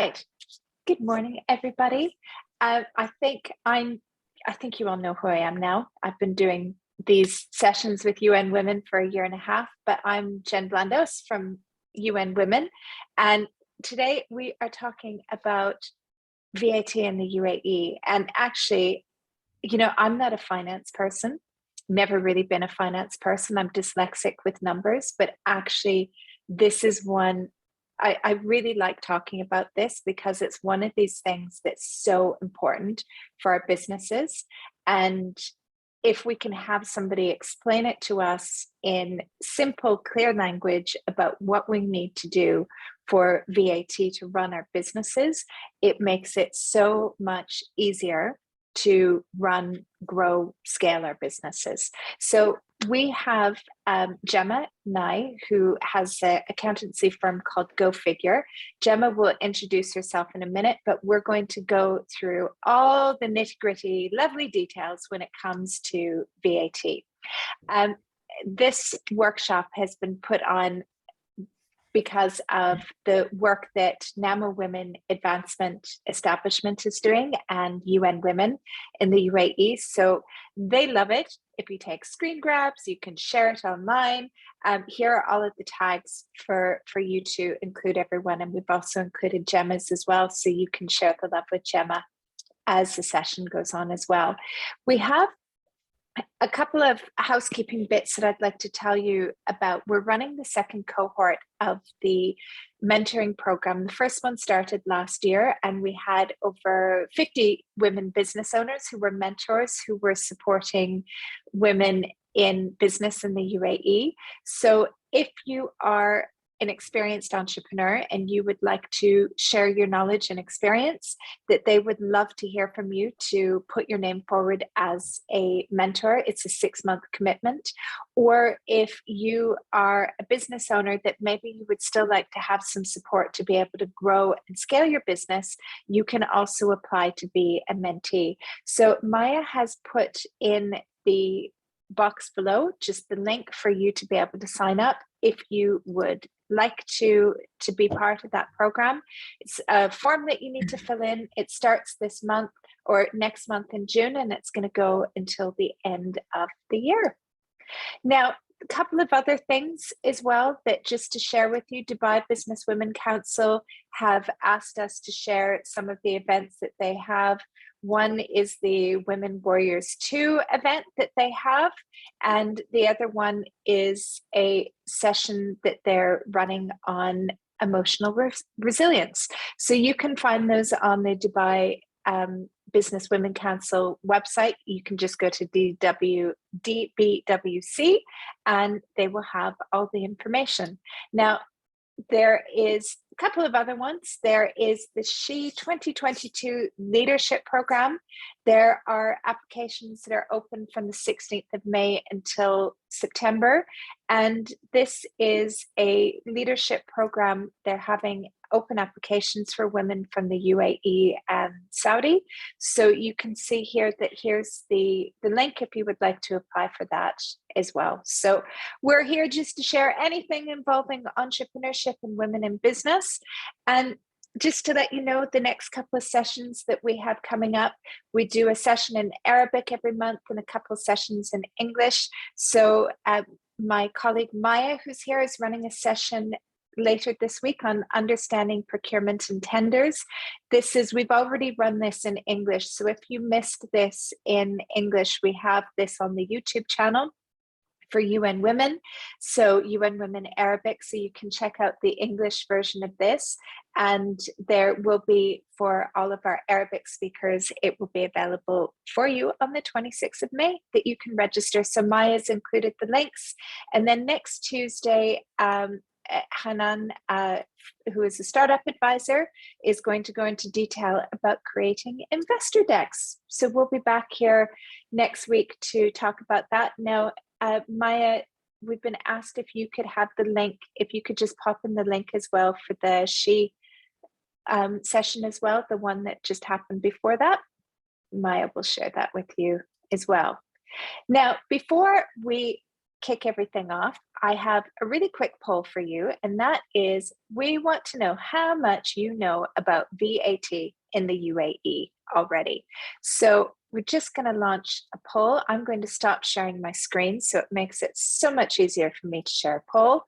Right. Good morning, everybody. I think you all know who I am now. I've been doing these sessions with UN Women for a year and a half, but I'm Jen Blandos from UN Women, and today we are talking about VAT in the UAE. And actually, I'm not a finance person. Never really been a finance person. I'm dyslexic with numbers, but actually, this is one. I really like talking about this because it's one of these things that's so important for our businesses. And if we can have somebody explain it to us in simple, clear language about what we need to do for VAT to run our businesses, it makes it so much easier to run, grow, scale our businesses. So we have Gemma Nye, who has an accountancy firm called GoFigure. Gemma will introduce herself in a minute, but we're going to go through all the nitty-gritty, lovely details when it comes to VAT. This workshop has been put on because of the work that NAMA Women Advancement Establishment is doing and UN Women in the UAE. So they love it. If you take screen grabs, you can share it online. Here are all of the tags for you to include everyone. And we've also included Gemma's as well, so you can share the love with Gemma as the session goes on as well. We have a couple of housekeeping bits that I'd like to tell you about. We're running the second cohort of the mentoring program. The first one started last year, and we had over 50 women business owners who were mentors who were supporting women in business in the UAE. So if you are an experienced entrepreneur and you would like to share your knowledge and experience, that they would love to hear from you to put your name forward as a mentor. It's a 6-month commitment. Or if you are a business owner that maybe you would still like to have some support to be able to grow and scale your business, you can also apply to be a mentee. So Maya has put in the box below just the link for you to be able to sign up if you would like to be part of that program. It's a form that you need to fill in. It starts this month or next month in June, and it's going to go until the end of the year. Now, a couple of other things as well that just to share with you, Dubai Business Women Council have asked us to share some of the events that they have. One is the Women Warriors 2 event that they have, and the other one is a session that they're running on emotional resilience. So you can find those on the Dubai Business Women Council website. You can just go to DBWC and they will have all the information. Now, there is a couple of other ones. There is the SHE 2022 Leadership Program. There are applications that are open from the 16th of May until September. And this is a leadership program. They're having open applications for women from the UAE and Saudi. So you can see here that here's the link if you would like to apply for that as well. So we're here just to share anything involving entrepreneurship and women in business. And just to let you know, the next couple of sessions that we have coming up, we do a session in Arabic every month and a couple of sessions in English. So my colleague Maya, who's here, is running a session later this week on understanding procurement and tenders. We've already run this in English. So if you missed this in English, we have this on the YouTube channel for UN Women. So UN Women Arabic, so you can check out the English version of this. And there will be, for all of our Arabic speakers, it will be available for you on the 26th of May that you can register. So Maya's included the links. And then next Tuesday, Hanan, who is a startup advisor, is going to go into detail about creating investor decks. So we'll be back here next week to talk about that. Now, Maya, we've been asked if you could have the link, if you could just pop in the link as well for the SHE session as well, the one that just happened before that. Maya will share that with you as well. Now, before we kick everything off, I have a really quick poll for you, and that is, we want to know how much you know about VAT in the UAE already. So we're just going to launch a poll. I'm going to stop sharing my screen so it makes it so much easier for me to share a poll.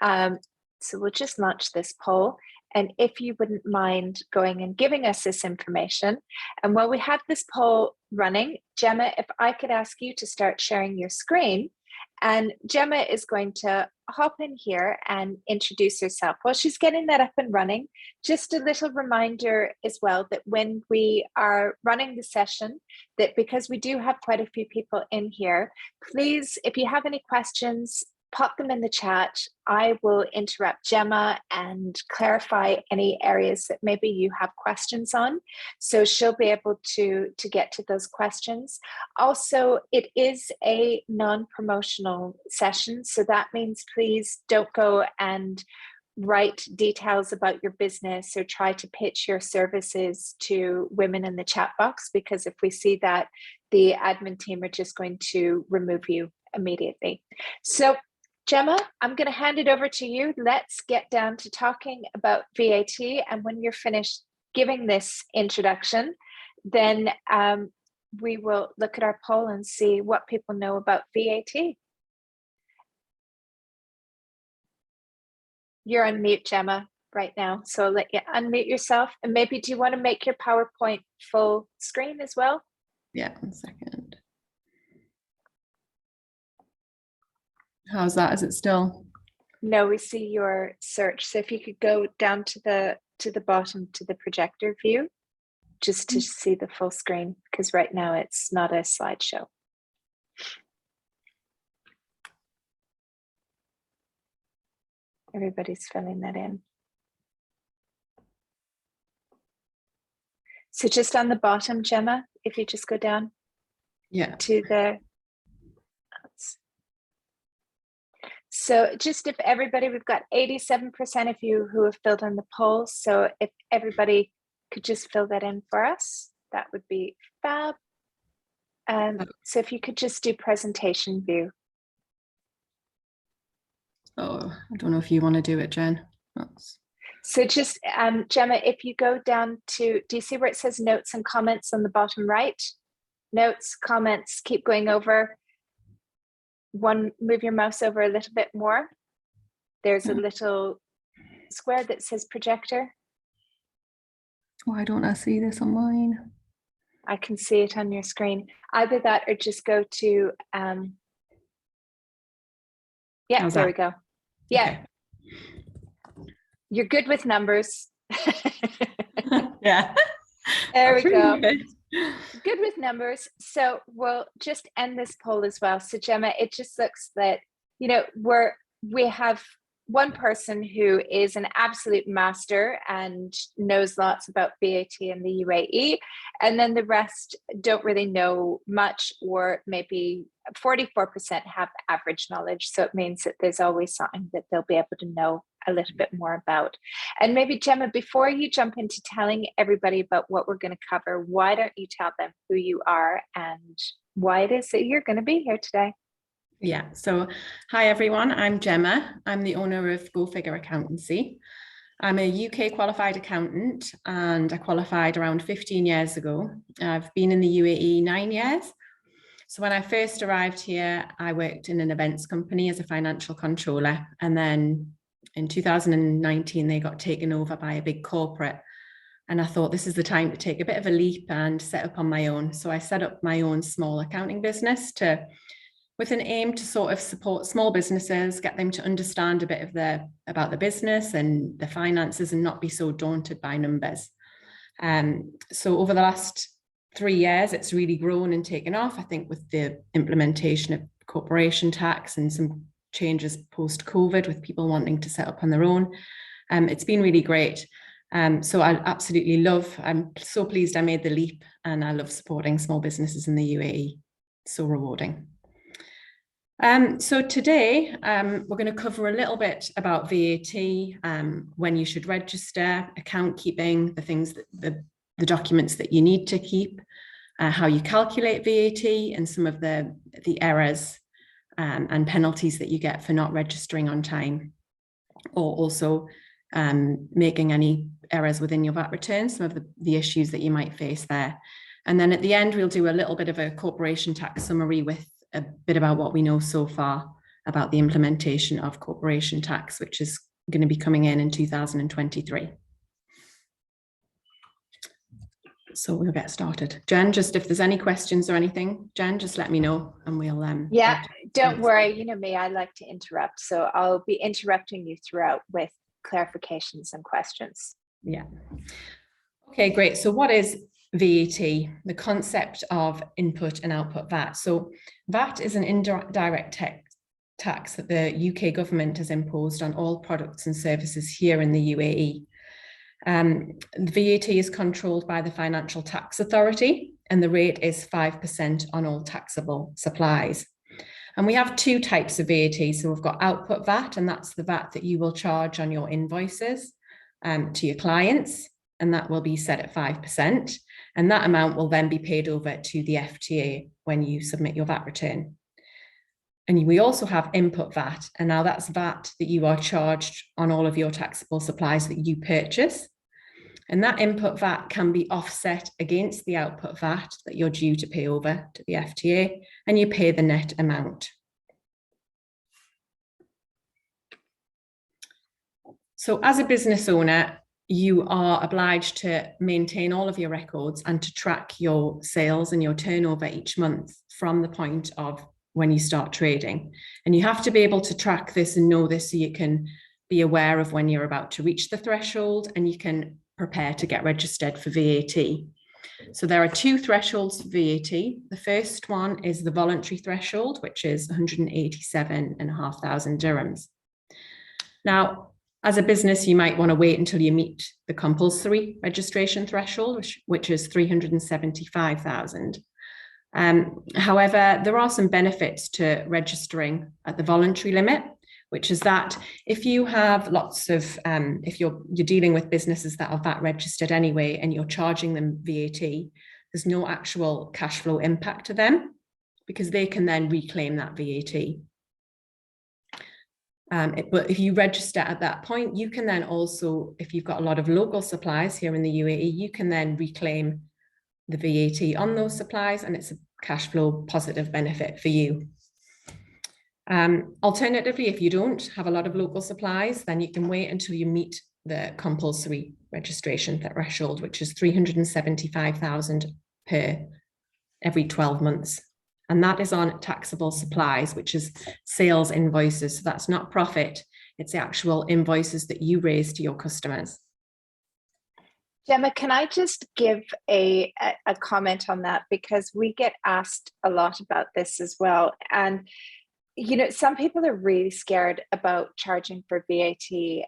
So we'll just launch this poll. And if you wouldn't mind going and giving us this information. And while we have this poll running, Gemma, if I could ask you to start sharing your screen, and Gemma is going to hop in here and introduce herself. While she's getting that up and running, just a little reminder as well that when we are running the session, that because we do have quite a few people in here, please, if you have any questions, pop them in the chat. I will interrupt Gemma and clarify any areas that maybe you have questions on. So she'll be able to get to those questions. Also, it is a non-promotional session. So that means please don't go and write details about your business or try to pitch your services to women in the chat box, because if we see that, the admin team are just going to remove you immediately. So Gemma, I'm going to hand it over to you. Let's get down to talking about VAT. And when you're finished giving this introduction, then we will look at our poll and see what people know about VAT. You're on mute, Gemma, right now. So I'll let you unmute yourself. And maybe do you want to make your PowerPoint full screen as well? Yeah, 1 second. How's that? Is it still? No, we see your search. So if you could go down to the bottom to the projector view, just to see the full screen, because right now it's not a slideshow. Everybody's filling that in. So just on the bottom, Gemma, if you just go down to the, so just if everybody, we've got 87% of you who have filled in the poll. So if everybody could just fill that in for us, that would be fab. So if you could just do presentation view. Oh, I don't know if you want to do it, Jen. So just, Gemma, if you go down to, do you see where it says notes and comments on the bottom right? Notes, comments, keep going over. Move your mouse over a little bit more. There's a little square that says projector. Why don't I see this on mine? I can see it on your screen. Either that or just go to, yeah, there we go. Yeah. Okay. You're good with numbers. Yeah. There we go. Good with numbers. So we'll just end this poll as well. So Gemma, it just looks that, you know, we have one person who is an absolute master and knows lots about VAT in the UAE, and then the rest don't really know much, or maybe 44% have average knowledge. So it means that there's always something that they'll be able to know a little bit more about. And maybe Gemma, before you jump into telling everybody about what we're going to cover, why don't you tell them who you are and why it is that you're going to be here today? Yeah, so hi everyone, I'm Gemma. I'm the owner of GoFigure Accountancy. I'm a UK qualified accountant and I qualified around 15 years ago. I've been in the UAE 9 years. So when I first arrived here, I worked in an events company as a financial controller, and then in 2019, they got taken over by a big corporate. And I thought this is the time to take a bit of a leap and set up on my own. So I set up my own small accounting business with an aim to sort of support small businesses, get them to understand a bit about the business and the finances and not be so daunted by numbers. So over the last 3 years, it's really grown and taken off, I think, with the implementation of corporation tax and some changes post-COVID with people wanting to set up on their own. It's been really great. So I absolutely love, I'm so pleased I made the leap, and I love supporting small businesses in the UAE. So rewarding. So today we're going to cover a little bit about VAT, when you should register, account keeping, the things that the documents that you need to keep, how you calculate VAT, and some of the errors and penalties that you get for not registering on time, or also making any errors within your VAT return, some of the issues that you might face there. And then at the end, we'll do a little bit of a corporation tax summary with a bit about what we know so far about the implementation of corporation tax, which is going to be coming in 2023. So we'll get started. Jen, just if there's any questions or anything, Jen, just let me know and we'll yeah, don't worry, you know me, I like to interrupt, so I'll be interrupting you throughout with clarifications and questions. Yeah. Okay, great. So what is VAT? The concept of input and output VAT. So VAT is an indirect tax that the UK government has imposed on all products and services here in the UAE. The VAT is controlled by the Financial Tax Authority, and the rate is 5% on all taxable supplies. And we have two types of VAT. So we've got output VAT, and that's the VAT that you will charge on your invoices to your clients, and that will be set at 5%. And that amount will then be paid over to the FTA when you submit your VAT return. And we also have input VAT, and now that's VAT that you are charged on all of your taxable supplies that you purchase. And that input VAT can be offset against the output VAT that you're due to pay over to the FTA, and you pay the net amount. So as a business owner, you are obliged to maintain all of your records and to track your sales and your turnover each month from the point of when you start trading. And you have to be able to track this and know this so you can be aware of when you're about to reach the threshold, and you can prepare to get registered for VAT. So there are two thresholds for VAT. The first one is the voluntary threshold, which is 187,500 dirhams. Now, as a business, you might want to wait until you meet the compulsory registration threshold, which is 375,000. However, there are some benefits to registering at the voluntary limit, which is that if you have lots of, if you're dealing with businesses that are VAT registered anyway, and you're charging them VAT, there's no actual cash flow impact to them because they can then reclaim that VAT. But if you register at that point, you can then also, if you've got a lot of local supplies here in the UAE, you can then reclaim the VAT on those supplies, and it's a cash flow positive benefit for you. Alternatively, if you don't have a lot of local supplies, then you can wait until you meet the compulsory registration threshold, which is 375,000 per every 12 months. And that is on taxable supplies, which is sales invoices. So that's not profit, it's the actual invoices that you raise to your customers. Gemma, can I just give a comment on that? Because we get asked a lot about this as well. And, you know, some people are really scared about charging for VAT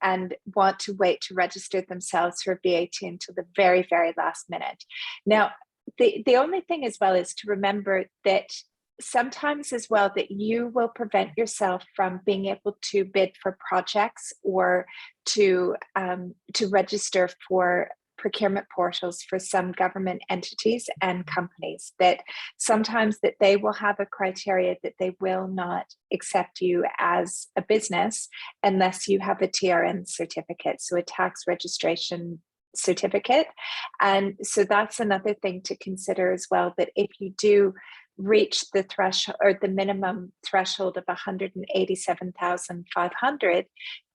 and want to wait to register themselves for VAT until the very, very last minute. Now, the only thing as well is to remember that sometimes as well that you will prevent yourself from being able to bid for projects or to register for procurement portals for some government entities and companies, that sometimes that they will have a criteria that they will not accept you as a business unless you have a TRN certificate, so a tax registration certificate. And so that's another thing to consider as well, that if you do reach the threshold or the minimum threshold of 187,500,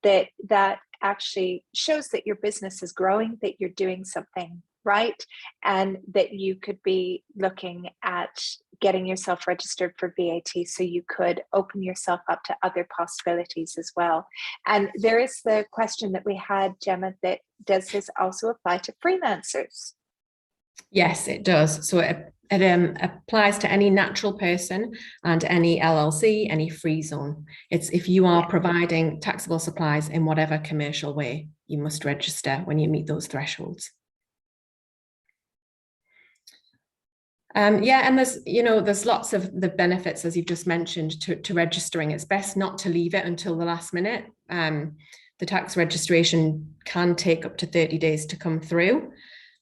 that actually shows that your business is growing, that you're doing something right, and that you could be looking at getting yourself registered for VAT, so you could open yourself up to other possibilities as well. And there is the question that we had, Gemma, that does this also apply to freelancers? Yes, it does. So it applies to any natural person and any LLC, any free zone. It's if you are providing taxable supplies in whatever commercial way, you must register when you meet those thresholds. Yeah, and there's lots of the benefits, as you've just mentioned, to registering. It's best not to leave it until the last minute. The tax registration can take up to 30 days to come through.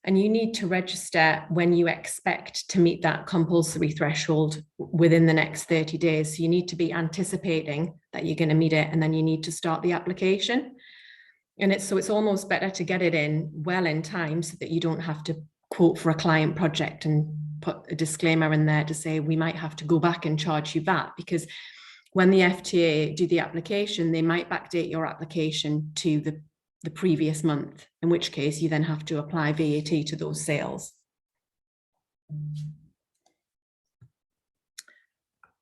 And you need to register when you expect to meet that compulsory threshold within the next 30 days. So you need to be anticipating that you're going to meet it, and then you need to start the application. And it's almost better to get it in well in time so that you don't have to quote for a client project and put a disclaimer in there to say we might have to go back and charge you VAT, because when the FTA do the application, they might backdate your application to the previous month, in which case you then have to apply VAT to those sales.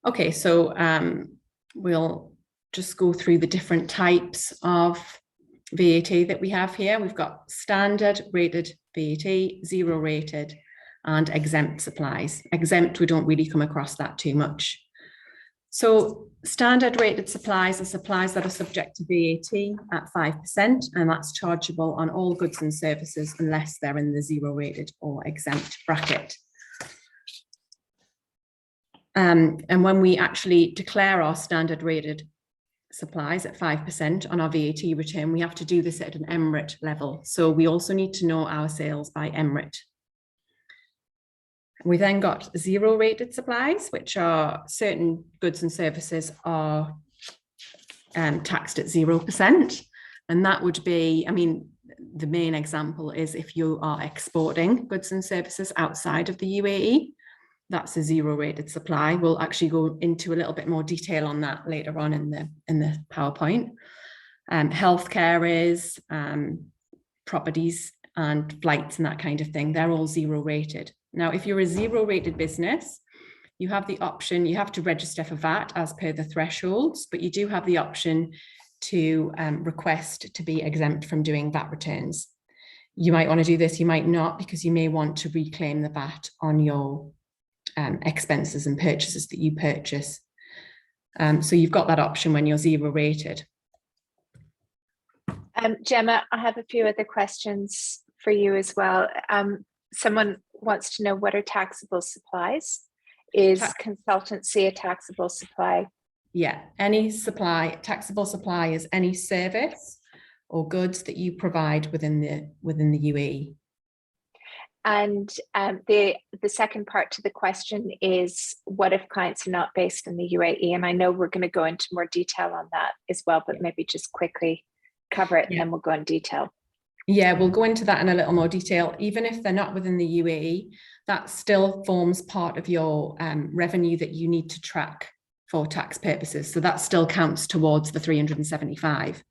Okay, so we'll just go through the different types of VAT that we have here. We've got standard rated VAT, zero rated, and exempt supplies. Exempt, we don't really come across that too much. So standard rated supplies are supplies that are subject to VAT at 5%, and that's chargeable on all goods and services unless they're in the zero rated or exempt bracket. And when we actually declare our standard rated supplies at 5% on our VAT return, we have to do this at an MRIT level. So we also need to know our sales by MRIT. We then got zero rated supplies, which are certain goods and services are taxed at 0%. And that would be, I mean, the main example is if you are exporting goods and services outside of the UAE, that's a zero rated supply. We'll actually go into a little bit more detail on that later on in the PowerPoint. Healthcare is, properties and flights and that kind of thing, they're all zero rated. Now, if you're a zero rated business, you have the option, you have to register for VAT as per the thresholds, but you do have the option to request to be exempt from doing VAT returns. You might want to do this, you might not, because you may want to reclaim the VAT on your expenses and purchases that you purchase. So you've got that option when you're zero rated. Gemma, I have a few other questions for you as well. Someone wants to know, what are taxable supplies? Is consultancy a taxable supply? Yeah, any supply, taxable supply is any service or goods that you provide within the UAE. And the second part to the question is, what if clients are not based in the UAE? And I know we're going to go into more detail on that as well, but maybe just quickly cover it and then we'll go in detail. Yeah, we'll go into that in a little more detail. Even if they're not within the UAE, that still forms part of your revenue that you need to track for tax purposes. So that still counts towards the 375.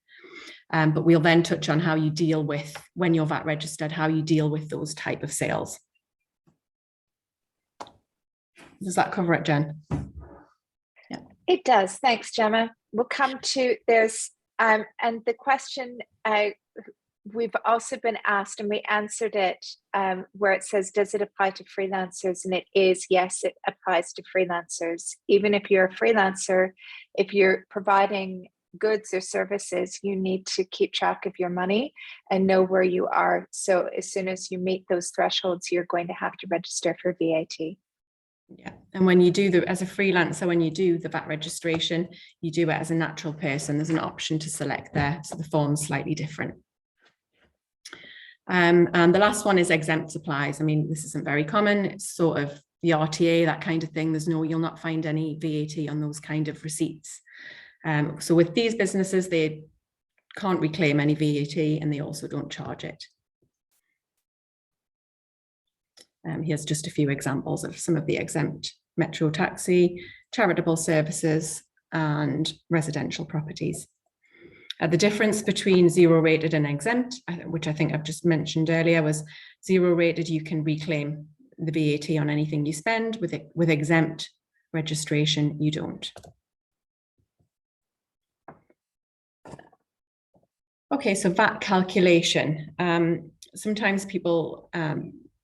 But we'll then touch on how you deal with, when you're VAT registered, how you deal with those type of sales. Does that cover it, Jen? Yeah. It does. Thanks, Gemma. We'll come to, there's, and the question, we've also been asked, and we answered it where it says, does it apply to freelancers? And it is, yes, it applies to freelancers. Even if you're a freelancer, if you're providing goods or services, you need to keep track of your money and know where you are. So as soon as you meet those thresholds, you're going to have to register for VAT. Yeah, and when you do as a freelancer, when you do the VAT registration, you do it as a natural person. There's an option to select there, so the form's slightly different. And the last one is exempt supplies. I mean, this isn't very common. It's sort of the RTA, that kind of thing. You'll not find any VAT on those kind of receipts. So with these businesses, they can't reclaim any VAT and they also don't charge it. Here's just a few examples of some of the exempt: metro taxi, charitable services, and residential properties. The difference between zero rated and exempt, which I think I've just mentioned earlier, was zero rated, you can reclaim the VAT on anything you spend. With exempt registration, you don't. Okay, so VAT calculation. Sometimes people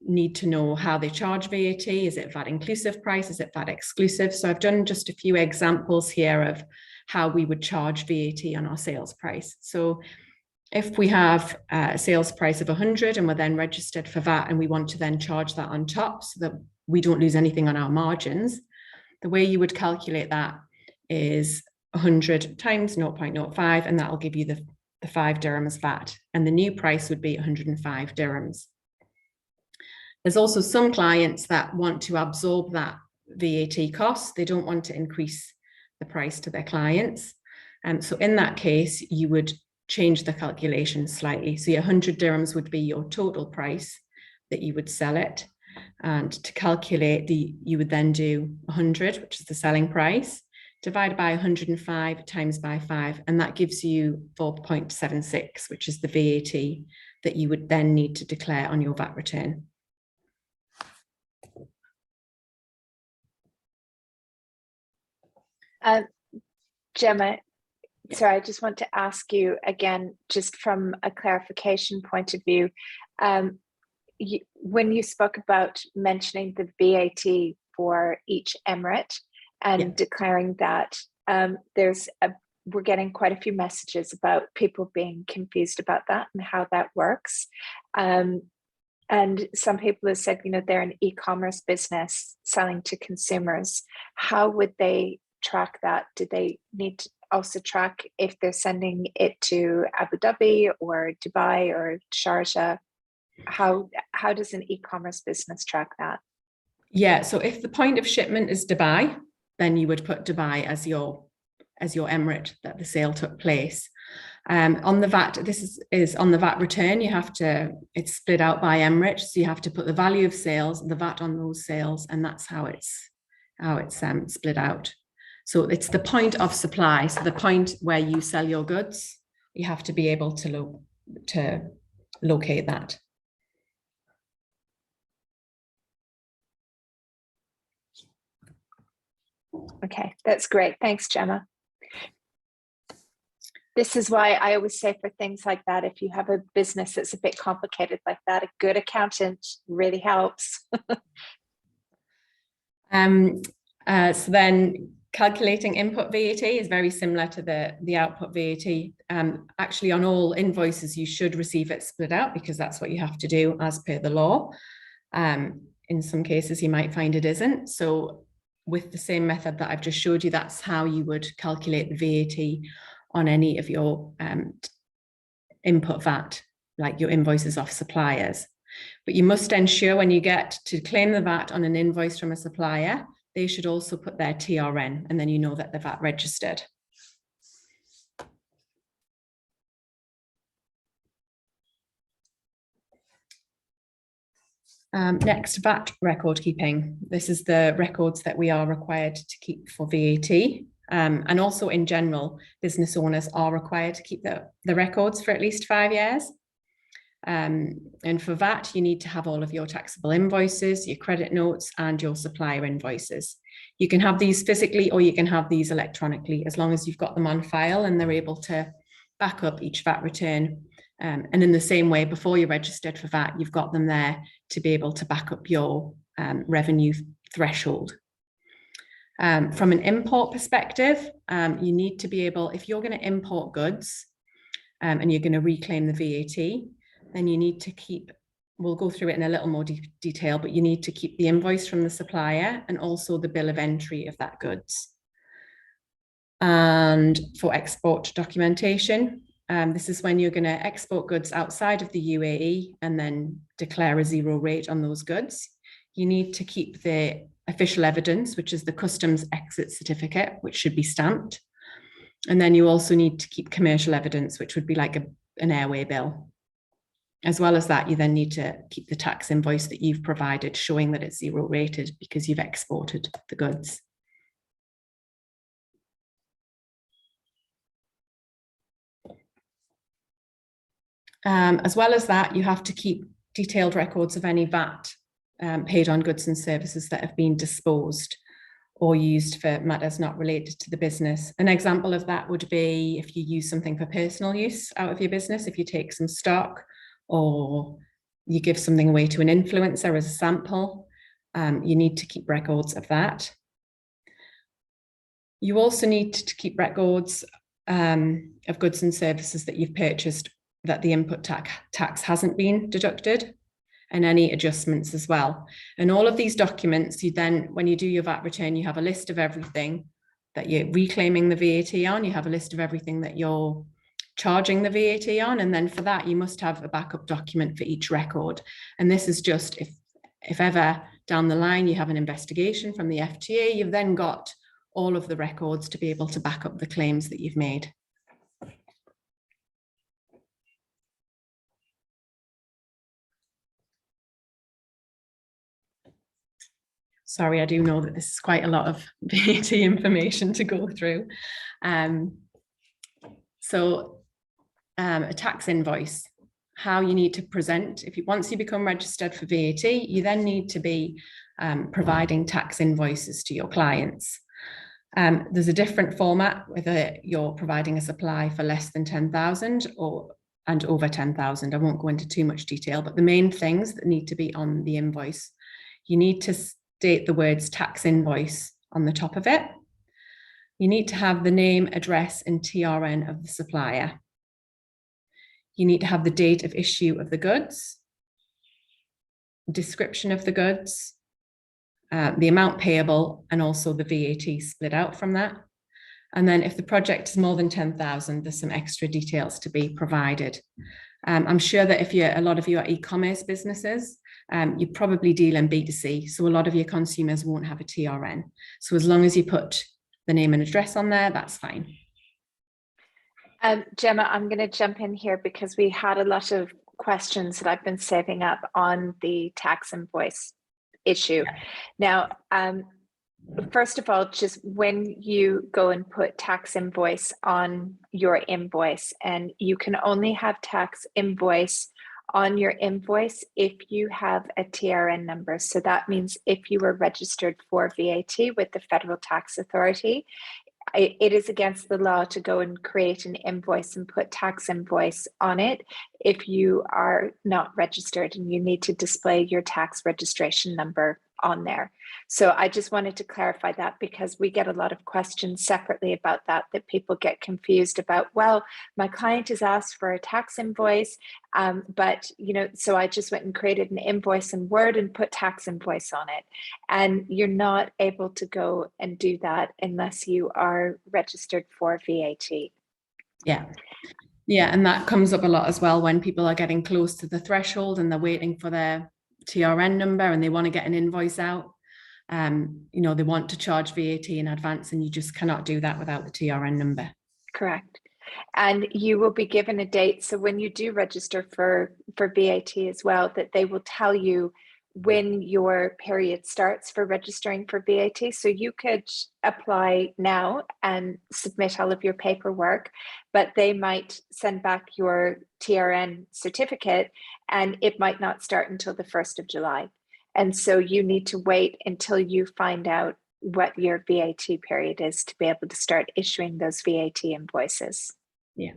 need to know how they charge VAT. Is it VAT inclusive price? Is it VAT exclusive? So I've done just a few examples here of how we would charge VAT on our sales price. So if we have a sales price of 100 and we're then registered for VAT and we want to then charge that on top so that we don't lose anything on our margins, the way you would calculate that is 100 times 0.05, and that will give you the 5 dirhams VAT, and the new price would be 105 dirhams. There's also some clients that want to absorb that VAT cost. They don't want to increase the price to their clients. So in that case, you would change the calculation slightly. So your 100 dirhams would be your total price that you would sell it. And to calculate you would then do 100, which is the selling price, divided by 105 times by 5. And that gives you 4.76, which is the VAT that you would then need to declare on your VAT return. Gemma, sorry, I just want to ask you again, just from a clarification point of view, when you spoke about mentioning the VAT for each emirate and declaring that, we're getting quite a few messages about people being confused about that and how that works. And some people have said, they're an e-commerce business selling to consumers. How would they track that? Do they need to also track if they're sending it to Abu Dhabi or Dubai or Sharjah? How does an e-commerce business track that? Yeah, so if the point of shipment is Dubai, then you would put Dubai as your emirate that the sale took place. On the VAT, this is on the VAT return, it's split out by emirate, so you have to put the value of sales, the VAT on those sales, and that's how it's split out. So it's the point of supply, so the point where you sell your goods, you have to be able to locate that. Okay, that's great. Thanks, Gemma. This is why I always say for things like that, if you have a business that's a bit complicated like that, a good accountant really helps. So then calculating input VAT is very similar to the output VAT. Actually, on all invoices, you should receive it split out because that's what you have to do as per the law. In some cases, you might find it isn't. So with the same method that I've just showed you, that's how you would calculate the VAT on any of your input VAT, like your invoices off suppliers. But you must ensure when you get to claim the VAT on an invoice from a supplier, they should also put their TRN, and then you know that the VAT registered. Next, VAT record keeping. This is the records that we are required to keep for VAT. And also in general, business owners are required to keep the records for at least 5 years. And for VAT, you need to have all of your taxable invoices, your credit notes, and your supplier invoices. You can have these physically or you can have these electronically, as long as you've got them on file and they're able to back up each VAT return. And in the same way, before you're registered for VAT, you've got them there to be able to back up your revenue threshold. From an import perspective, you need to be able, if you're going to import goods and you're going to reclaim the VAT, then you need to keep, we'll go through it in a little more detail, but you need to keep the invoice from the supplier and also the bill of entry of that goods. And for export documentation, this is when you're going to export goods outside of the UAE and then declare a zero rate on those goods. You need to keep the official evidence, which is the customs exit certificate, which should be stamped. And then you also need to keep commercial evidence, which would be like an airway bill. As well as that, you then need to keep the tax invoice that you've provided showing that it's zero rated because you've exported the goods. As well as that, you have to keep detailed records of any VAT paid on goods and services that have been disposed or used for matters not related to the business. An example of that would be if you use something for personal use out of your business, if you take some stock or you give something away to an influencer as a sample, you need to keep records of that. You also need to keep records of goods and services that you've purchased that the input tax hasn't been deducted, and any adjustments as well. And all of these documents, you then, when you do your VAT return, you have a list of everything that you're reclaiming the VAT on, you have a list of everything that you're charging the VAT on, and then for that, you must have a backup document for each record. And this is just if If ever down the line you have an investigation from the FTA, you've then got all of the records to be able to back up the claims that you've made. Sorry, I do know that this is quite a lot of VAT information to go through. A tax invoice, how you need to present. Once you become registered for VAT, you then need to be providing tax invoices to your clients. There's a different format whether you're providing a supply for less than 10,000 and over 10,000. I won't go into too much detail, but the main things that need to be on the invoice, you need to state the words tax invoice on the top of it. You need to have the name, address, and TRN of the supplier. You need to have the date of issue of the goods, description of the goods, the amount payable, and also the VAT split out from that. And then if the project is more than 10,000, there's some extra details to be provided. I'm sure that if a lot of you are e-commerce businesses, you probably deal in B2C, so a lot of your consumers won't have a TRN. So as long as you put the name and address on there, that's fine. Gemma, I'm going to jump in here because we had a lot of questions that I've been saving up on the tax invoice issue. Now, first of all, just when you go and put tax invoice on your invoice, and you can only have tax invoice on your invoice if you have a TRN number. So that means if you were registered for VAT with the Federal Tax Authority, it is against the law to go and create an invoice and put tax invoice on it if you are not registered, and you need to display your tax registration number on there. So I just wanted to clarify that, because we get a lot of questions separately about that people get confused about. Well, my client has asked for a tax invoice, but so I just went and created an invoice in Word and put tax invoice on it. And you're not able to go and do that unless you are registered for VAT. Yeah, and that comes up a lot as well when people are getting close to the threshold and they're waiting for their TRN number and they want to get an invoice out. They want to charge VAT in advance, and you just cannot do that without the TRN number. Correct. And you will be given a date. So when you do register for VAT as well, that they will tell you when your period starts for registering for VAT. So you could apply now and submit all of your paperwork, but they might send back your TRN certificate and it might not start until the 1st of July. And so you need to wait until you find out what your VAT period is to be able to start issuing those VAT invoices. Yeah.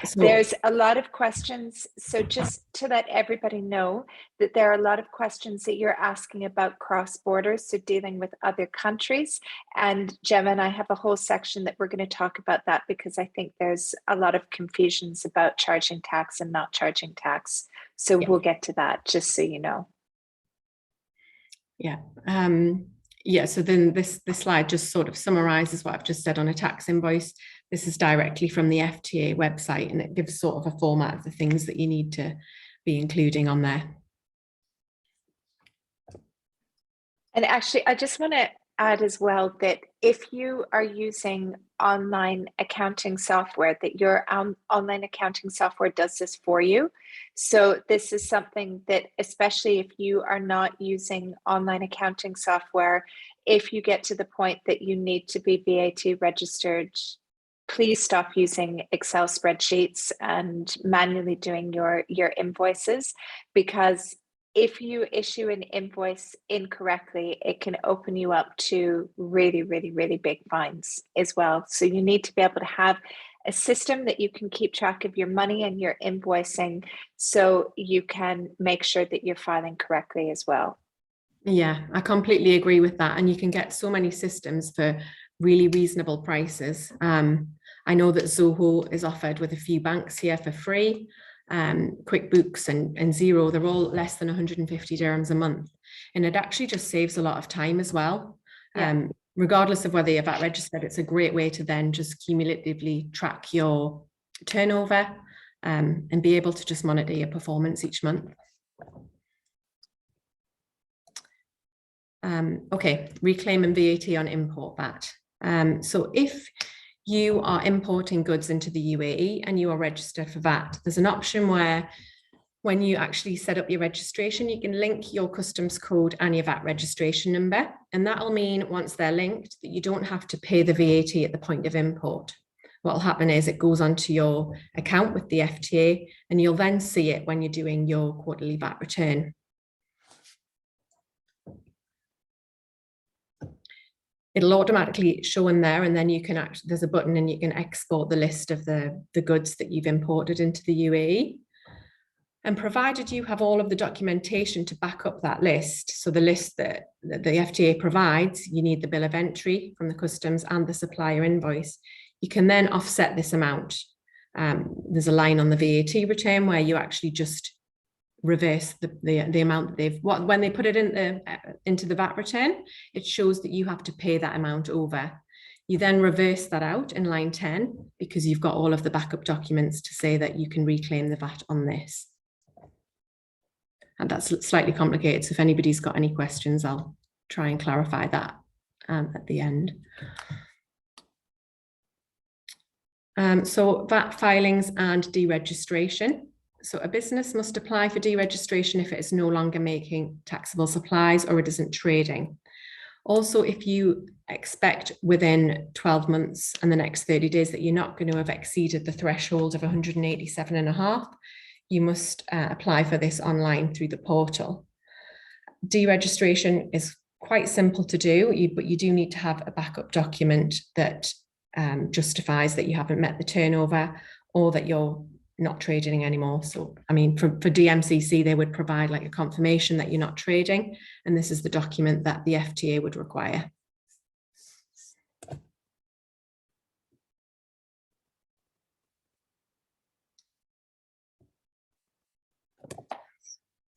So there's a lot of questions. So just to let everybody know that there are a lot of questions that you're asking about cross borders, so dealing with other countries. And Gemma and I have a whole section that we're going to talk about that, because I think there's a lot of confusions about charging tax and not charging tax. So we'll get to that, just so you know. So then this slide just sort of summarizes what I've just said on a tax invoice. This is directly from the FTA website, and it gives sort of a format of the things that you need to be including on there. And actually, I just want to add as well that if you are using online accounting software, that your online accounting software does this for you. So this is something that, especially if you are not using online accounting software, if you get to the point that you need to be VAT registered, please stop using Excel spreadsheets and manually doing your invoices, because if you issue an invoice incorrectly, it can open you up to really, really, really big fines as well. So you need to be able to have a system that you can keep track of your money and your invoicing, so you can make sure that you're filing correctly as well. Yeah, I completely agree with that. And you can get so many systems for really reasonable prices. I know that Zoho is offered with a few banks here for free. QuickBooks and Xero, they're all less than 150 dirhams a month. And it actually just saves a lot of time as well. Regardless of whether you're VAT registered, it's a great way to then just cumulatively track your turnover and be able to just monitor your performance each month. Okay, reclaiming VAT on import VAT. So if you are importing goods into the UAE and you are registered for VAT, there's an option where when you actually set up your registration, you can link your customs code and your VAT registration number. And that'll mean once they're linked that you don't have to pay the VAT at the point of import. What will happen is it goes onto your account with the FTA and you'll then see it when you're doing your quarterly VAT return. It'll automatically show in there, and then you can there's a button and you can export the list of the goods that you've imported into the UAE. And provided you have all of the documentation to back up that list, so the list that the FTA provides, you need the bill of entry from the customs and the supplier invoice, you can then offset this amount. There's a line on the VAT return where you actually just reverse the amount that they've, when they put it into the VAT return, it shows that you have to pay that amount over. You then reverse that out in line 10 because you've got all of the backup documents to say that you can reclaim the VAT on this. And that's slightly complicated, so if anybody's got any questions, I'll try and clarify that at the end. So VAT filings and deregistration. So a business must apply for deregistration if it is no longer making taxable supplies or it isn't trading. Also, if you expect within 12 months and the next 30 days that you're not going to have exceeded the threshold of 187.5, you must apply for this online through the portal. Deregistration is quite simple to do, but you do need to have a backup document that justifies that you haven't met the turnover or that you're not trading anymore. So, I mean, for DMCC, they would provide like a confirmation that you're not trading, and this is the document that the FTA would require.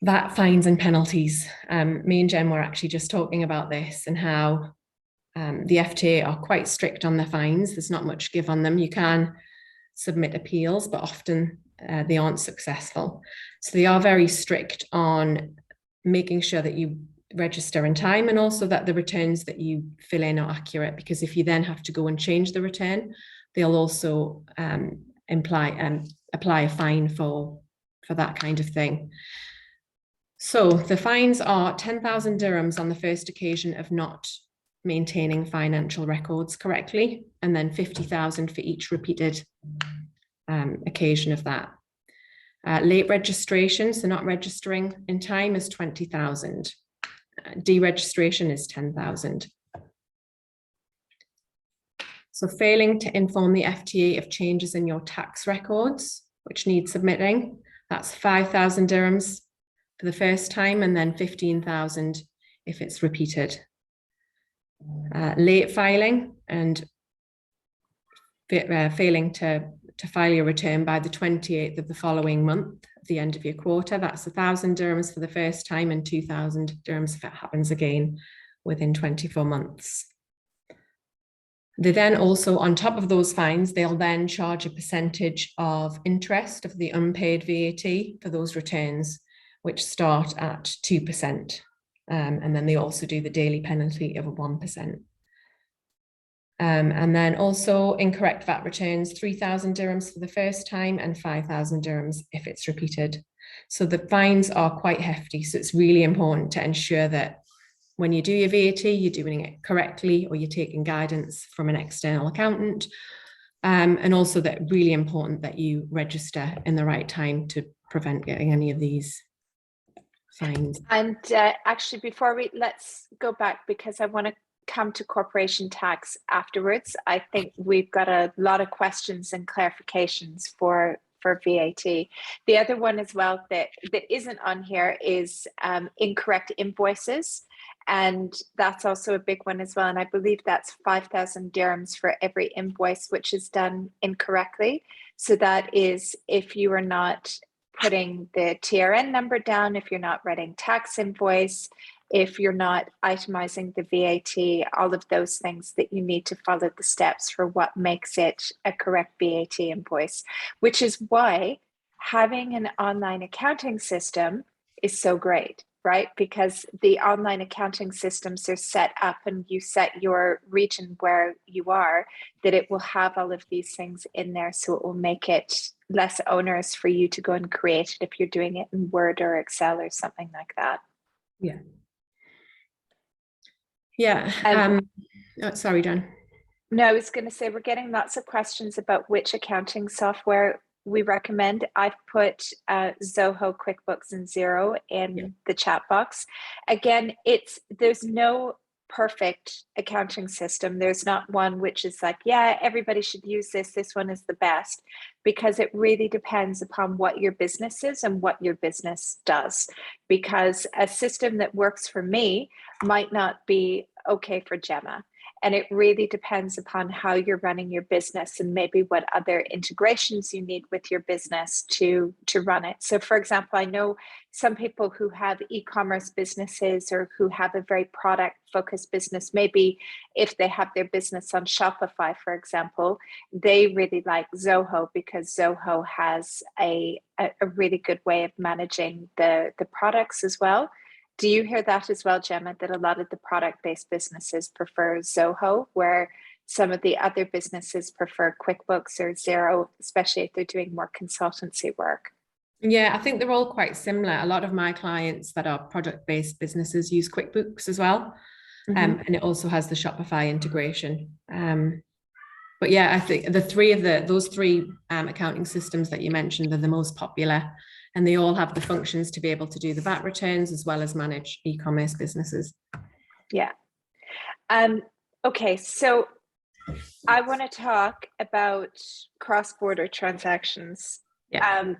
VAT fines and penalties. Me and Jen were actually just talking about this and how the FTA are quite strict on the fines. There's not much give on them. You can submit appeals, but often they aren't successful. So they are very strict on making sure that you register in time and also that the returns that you fill in are accurate, because if you then have to go and change the return, they'll also apply a fine for that kind of thing. So the fines are 10,000 dirhams on the first occasion of not maintaining financial records correctly, and then 50,000 for each repeated occasion of that. Late registration, so not registering in time, is 20,000. Deregistration is 10,000. So failing to inform the FTA of changes in your tax records, which need submitting, that's 5,000 dirhams for the first time, and then 15,000 if it's repeated. Late filing and failing to file your return by the 28th of the following month, at the end of your quarter, that's 1,000 dirhams for the first time and 2,000 dirhams if it happens again within 24 months. They then also, on top of those fines, they'll then charge a percentage of interest of the unpaid VAT for those returns, which start at 2%. And then they also do the daily penalty of 1%. And then also incorrect VAT returns, 3,000 dirhams for the first time and 5,000 dirhams if it's repeated. So the fines are quite hefty. So it's really important to ensure that when you do your VAT, you're doing it correctly, or you're taking guidance from an external accountant. And also that really important that you register in the right time to prevent getting any of these fines. And actually, before let's go back, because I want to come to corporation tax afterwards. I think we've got a lot of questions and clarifications for VAT. The other one as well that isn't on here is incorrect invoices. And that's also a big one as well. And I believe that's 5,000 dirhams for every invoice which is done incorrectly. So that is if you are not putting the TRN number down, if you're not writing tax invoice, if you're not itemizing the VAT, all of those things that you need to follow the steps for what makes it a correct VAT invoice, which is why having an online accounting system is so great. right? Because the online accounting systems are set up and you set your region where you are, that it will have all of these things in there. So it will make it less onerous for you to go and create it if you're doing it in Word or Excel or something like that. Yeah. Yeah. Sorry, Jen. No, I was going to say we're getting lots of questions about which accounting software we recommend. I've put Zoho, QuickBooks, and Xero in the chat box. Again, there's no perfect accounting system. There's not one which is like, yeah, everybody should use this. This one is the best, because it really depends upon what your business is and what your business does. Because a system that works for me might not be okay for Gemma. And it really depends upon how you're running your business and maybe what other integrations you need with your business to run it. So for example, I know some people who have e-commerce businesses or who have a very product focused business, maybe if they have their business on Shopify, for example, they really like Zoho because Zoho has a really good way of managing the products as well. Do you hear that as well, Gemma, that a lot of the product-based businesses prefer Zoho, where some of the other businesses prefer QuickBooks or Xero, especially if they're doing more consultancy work? Yeah, I think they're all quite similar. A lot of my clients that are product-based businesses use QuickBooks as well. And it also has the Shopify integration. But yeah, I think those three accounting systems that you mentioned are the most popular, and they all have the functions to be able to do the VAT returns as well as manage e-commerce businesses. Yeah. Okay, so I want to talk about cross-border transactions. Yeah.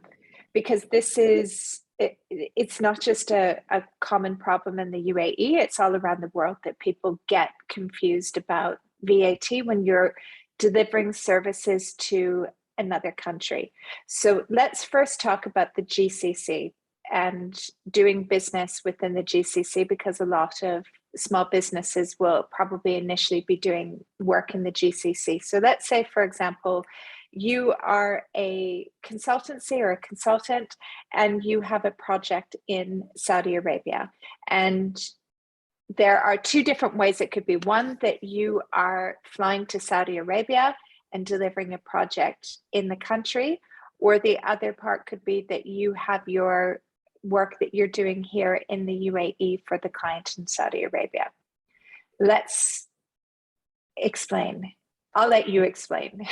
Because it's not just a common problem in the UAE, it's all around the world that people get confused about VAT when you're delivering services to another country. So let's first talk about the GCC and doing business within the GCC, because a lot of small businesses will probably initially be doing work in the GCC. So let's say, for example, you are a consultancy or a consultant and you have a project in Saudi Arabia. And there are two different ways it could be. One, that you are flying to Saudi Arabia and delivering a project in the country, or the other part could be that you have your work that you're doing here in the UAE for the client in Saudi Arabia. Let's explain. I'll let you explain.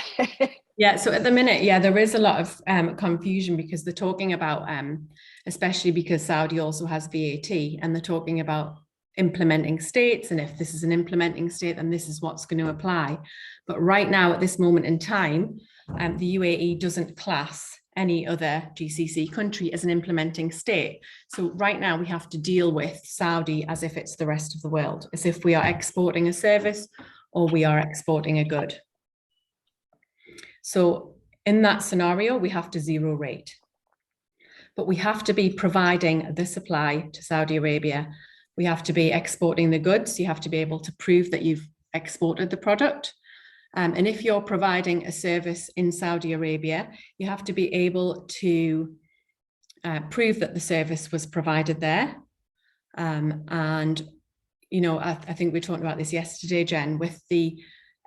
Yeah, so at the minute, there is a lot of confusion because they're talking about, especially because Saudi also has VAT, and they're talking about implementing states, and if this is an implementing state, then this is what's going to apply. But right now, at this moment in time, the UAE doesn't class any other GCC country as an implementing state. So right now we have to deal with Saudi as if it's the rest of the world, as if we are exporting a service or we are exporting a good. So in that scenario, we have to zero rate. But we have to be providing the supply to Saudi Arabia. We have to be exporting the goods. You have to be able to prove that you've exported the product. And if you're providing a service in Saudi Arabia, you have to be able to prove that the service was provided there. And, you know, I think we talked about this yesterday, Jen, with the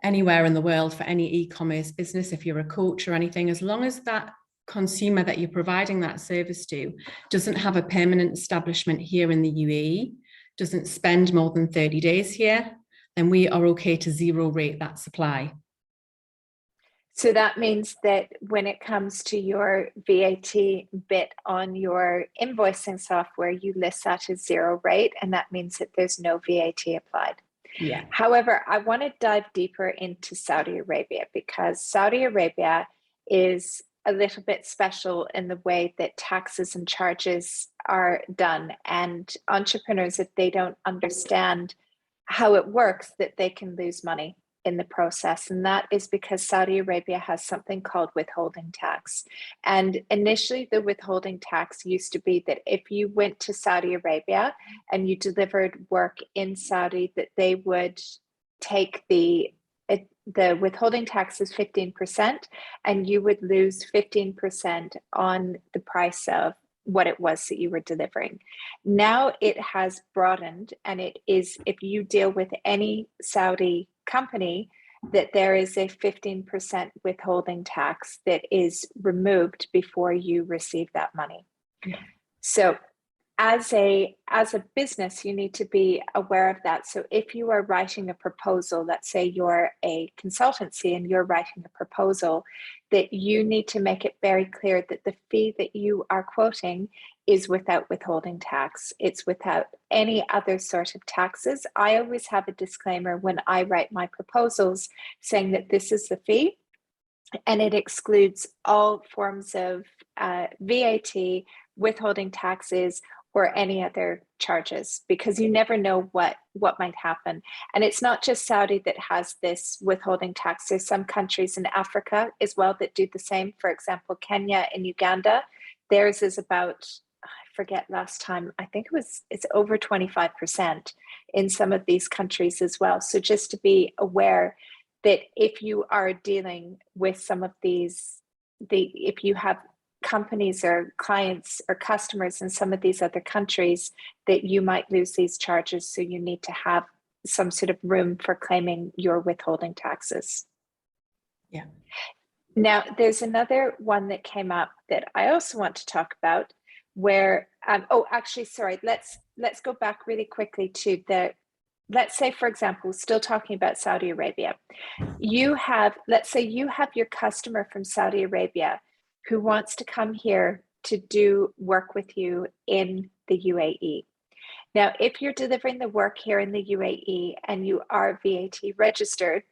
anywhere in the world for any e-commerce business, if you're a coach or anything, as long as that consumer that you're providing that service to doesn't have a permanent establishment here in the UAE, doesn't spend more than 30 days here, then we are okay to zero rate that supply. So that means that when it comes to your VAT bit on your invoicing software, you list that as zero rate, and that means that there's no VAT applied. Yeah. However, I want to dive deeper into Saudi Arabia, because Saudi Arabia is a little bit special in the way that taxes and charges are done. And entrepreneurs, if they don't understand how it works, that they can lose money in the process. And that is because Saudi Arabia has something called withholding tax. And initially, the withholding tax used to be that if you went to Saudi Arabia and you delivered work in Saudi, that they would take the withholding tax is 15%, and you would lose 15% on the price of what it was that you were delivering. Now it has broadened, and it is, if you deal with any Saudi company, that there is a 15% withholding tax that is removed before you receive that money. Yeah. So as a business, you need to be aware of that. So if you are writing a proposal, let's say you're a consultancy and you're writing a proposal, that you need to make it very clear that the fee that you are quoting is without withholding tax. It's without any other sort of taxes. I always have a disclaimer when I write my proposals saying that this is the fee, and it excludes all forms of VAT, withholding taxes, or any other charges, because you never know what might happen. And it's not just Saudi that has this withholding tax. There's some countries in Africa as well that do the same. For example, Kenya and Uganda, theirs is about, I forget last time, I think it's over 25% in some of these countries as well. So just to be aware that if you are dealing with some of these, if you have companies or clients or customers in some of these other countries, that you might lose these charges. So you need to have some sort of room for claiming your withholding taxes. Yeah. Now, there's another one that came up that I also want to talk about where, let's go back really quickly to let's say, for example, still talking about Saudi Arabia. Let's say you have your customer from Saudi Arabia who wants to come here to do work with you in the UAE. Now, if you're delivering the work here in the UAE and you are VAT registered,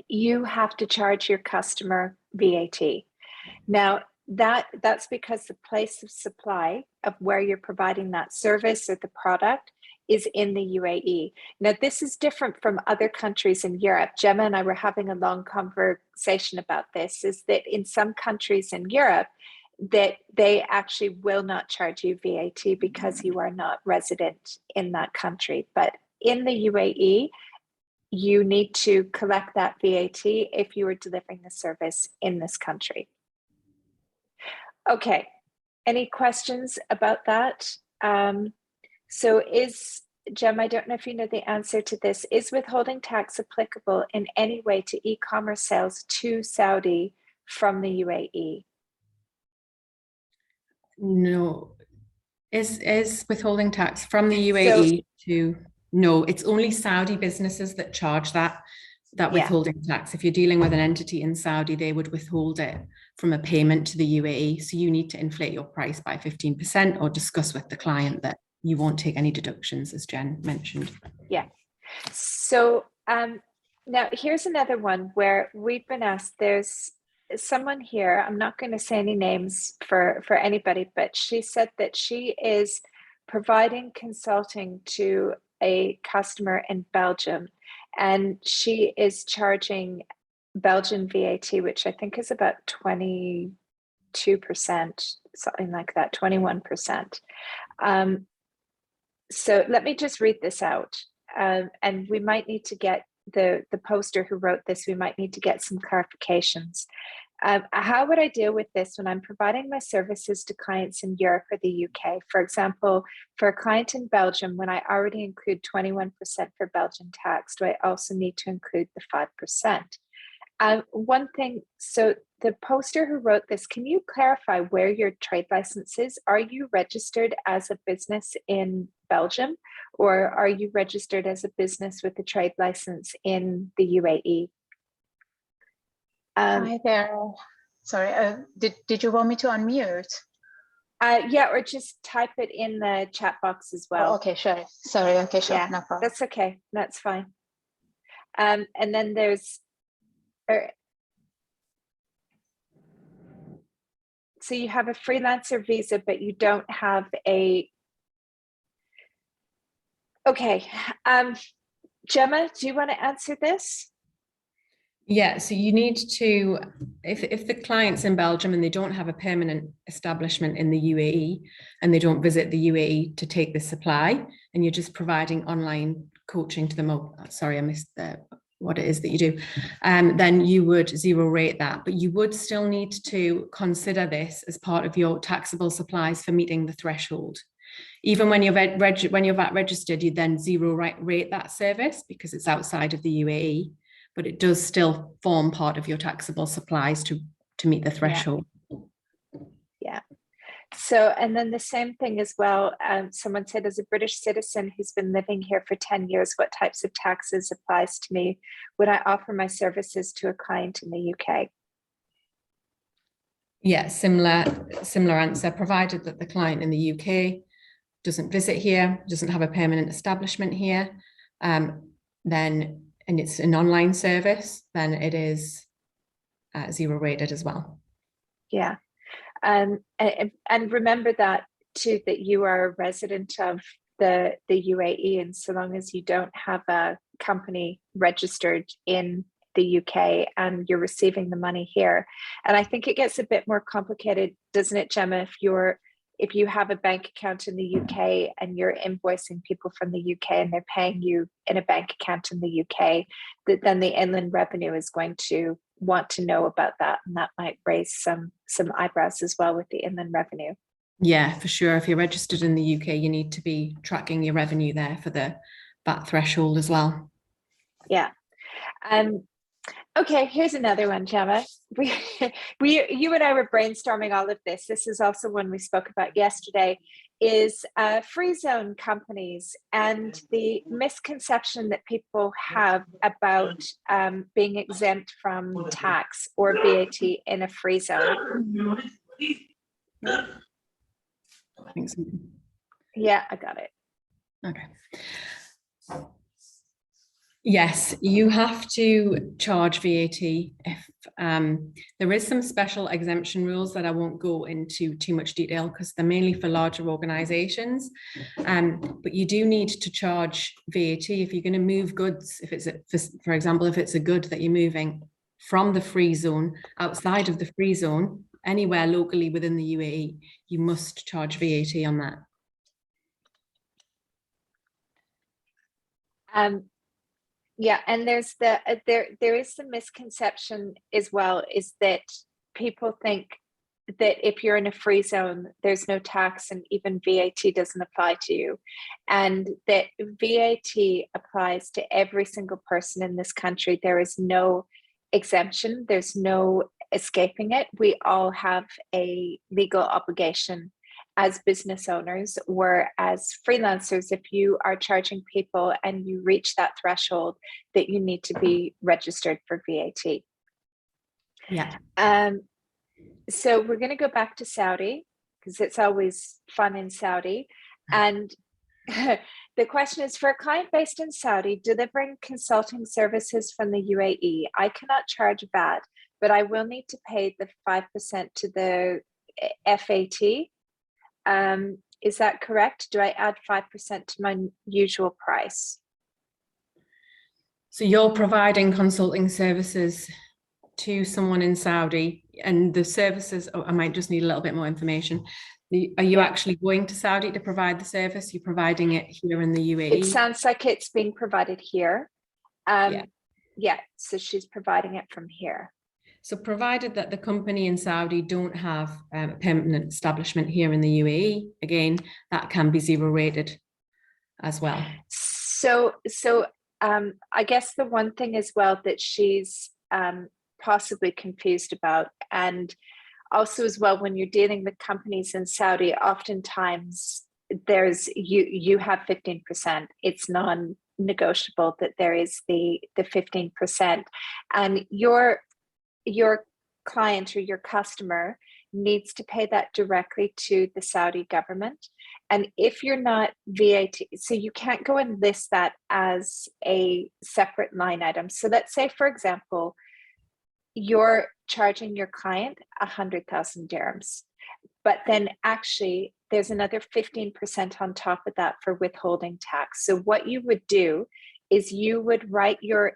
you have to charge your customer VAT. Now, that's because the place of supply of where you're providing that service or the product is in the UAE. Now, this is different from other countries in Europe. Gemma and I were having a long conversation about this, is that in some countries in Europe, that they actually will not charge you VAT because you are not resident in that country. But in the UAE, you need to collect that VAT if you are delivering the service in this country. Okay, any questions about that? So Gem, I don't know if you know the answer to this. Is withholding tax applicable in any way to e-commerce sales to Saudi from the UAE? No. Is withholding tax from the UAE to, no, it's only Saudi businesses that charge that withholding tax. If you're dealing with an entity in Saudi, they would withhold it from a payment to the UAE. So you need to inflate your price by 15% or discuss with the client that you won't take any deductions, as Jen mentioned. Yeah. So now here's another one where we've been asked, there's someone here, I'm not going to say any names for anybody, but she said that she is providing consulting to a customer in Belgium, and she is charging Belgian VAT, which I think is about 22%, something like that, 21%. So let me just read this out, and we might need to get the poster who wrote this, we might need to get some clarifications. How would I deal with this when I'm providing my services to clients in Europe or the UK? For example, for a client in Belgium, when I already include 21% for Belgian tax, do I also need to include the 5%? One thing, so the poster who wrote this, can you clarify where your trade license is? Are you registered as a business in Belgium, or are you registered as a business with a trade license in the UAE? Hi there. Sorry, did you want me to unmute? Yeah, or just type it in the chat box as well. Oh, okay, sure. Sorry, okay, sure, yeah, no problem. That's okay, that's fine. And then there's, so you have a freelancer visa, but you don't have a, okay. Gemma, do you want to answer this? Yeah, so you need to, if the client's in Belgium and they don't have a permanent establishment in the UAE and they don't visit the UAE to take the supply, and you're just providing online coaching to them. Oh, sorry, I missed the what it is that you do, then you would zero rate that. But you would still need to consider this as part of your taxable supplies for meeting the threshold. Even when you're VAT registered, you then zero rate that service because it's outside of the UAE, but it does still form part of your taxable supplies to meet the threshold. Yeah. So, and then the same thing as well, someone said, as a British citizen who's been living here for 10 years, what types of taxes applies to me when I offer my services to a client in the UK? Yeah, similar answer, provided that the client in the UK doesn't visit here, doesn't have a permanent establishment here, then, and it's an online service, then it is zero rated as well. Yeah. And remember that too, that you are a resident of the UAE, and so long as you don't have a company registered in the UK and you're receiving the money here. And I think it gets a bit more complicated, doesn't it, Gemma, if you have a bank account in the UK and you're invoicing people from the UK and they're paying you in a bank account in the UK, that then the inland revenue is going to want to know about that, and that might raise some eyebrows as well with the inland revenue. Yeah, for sure. If you're registered in the UK, you need to be tracking your revenue there for the VAT threshold as well. Yeah. Okay, here's another one, Gemma. You and I were brainstorming all of this. This is also one we spoke about yesterday, is free zone companies and the misconception that people have about being exempt from tax or VAT in a free zone. Yeah, I got it. Okay. Yes, you have to charge VAT if there is some special exemption rules that I won't go into too much detail because they're mainly for larger organizations. But you do need to charge VAT if you're going to move goods. If it's, for example, if it's a good that you're moving from the free zone, outside of the free zone, anywhere locally within the UAE, you must charge VAT on that. Yeah, and there's there is some misconception as well, is that people think that if you're in a free zone, there's no tax and even VAT doesn't apply to you, and that VAT applies to every single person in this country. There is no exemption. There's no escaping it. We all have a legal obligation as business owners or as freelancers. If you are charging people and you reach that threshold, that you need to be registered for VAT. Yeah. So we're going to go back to Saudi because it's always fun in Saudi. And the question is, for a client based in Saudi delivering consulting services from the UAE, I cannot charge VAT, but I will need to pay the 5% to the FAT. Is that correct? Do I add 5% to my usual price? So you're providing consulting services to someone in Saudi, and the services, I might just need a little bit more information. Are you actually going to Saudi to provide the service? You're providing it here in the UAE? It sounds like it's being provided here. Yeah, so she's providing it from here. So provided that the company in Saudi don't have a permanent establishment here in the UAE, again, that can be zero rated as well. So I guess the one thing as well that she's possibly confused about, and also as well, when you're dealing with companies in Saudi, oftentimes there's you have 15%. It's non-negotiable that there is the 15%, and your client or your customer needs to pay that directly to the Saudi government. And if you're not VAT, so you can't go and list that as a separate line item. So let's say, for example, you're charging your client 100,000 dirhams, but then actually there's another 15% on top of that for withholding tax. So what you would do is you would write your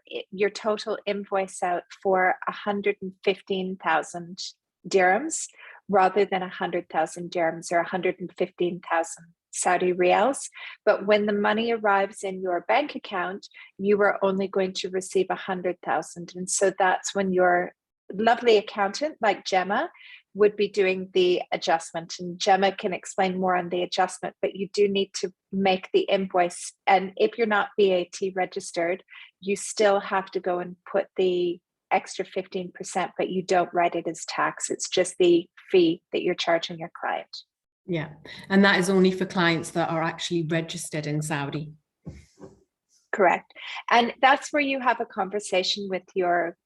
total invoice out for 115,000 dirhams rather than 100,000 dirhams or 115,000 Saudi riyals. But when the money arrives in your bank account, you are only going to receive 100,000. And so that's when your lovely accountant like Gemma would be doing the adjustment. And Gemma can explain more on the adjustment, but you do need to make the invoice. And if you're not VAT registered, you still have to go and put the extra 15%, but you don't write it as tax. It's just the fee that you're charging your client. Yeah, and that is only for clients that are actually registered in Saudi. Correct. And that's where you have a conversation with your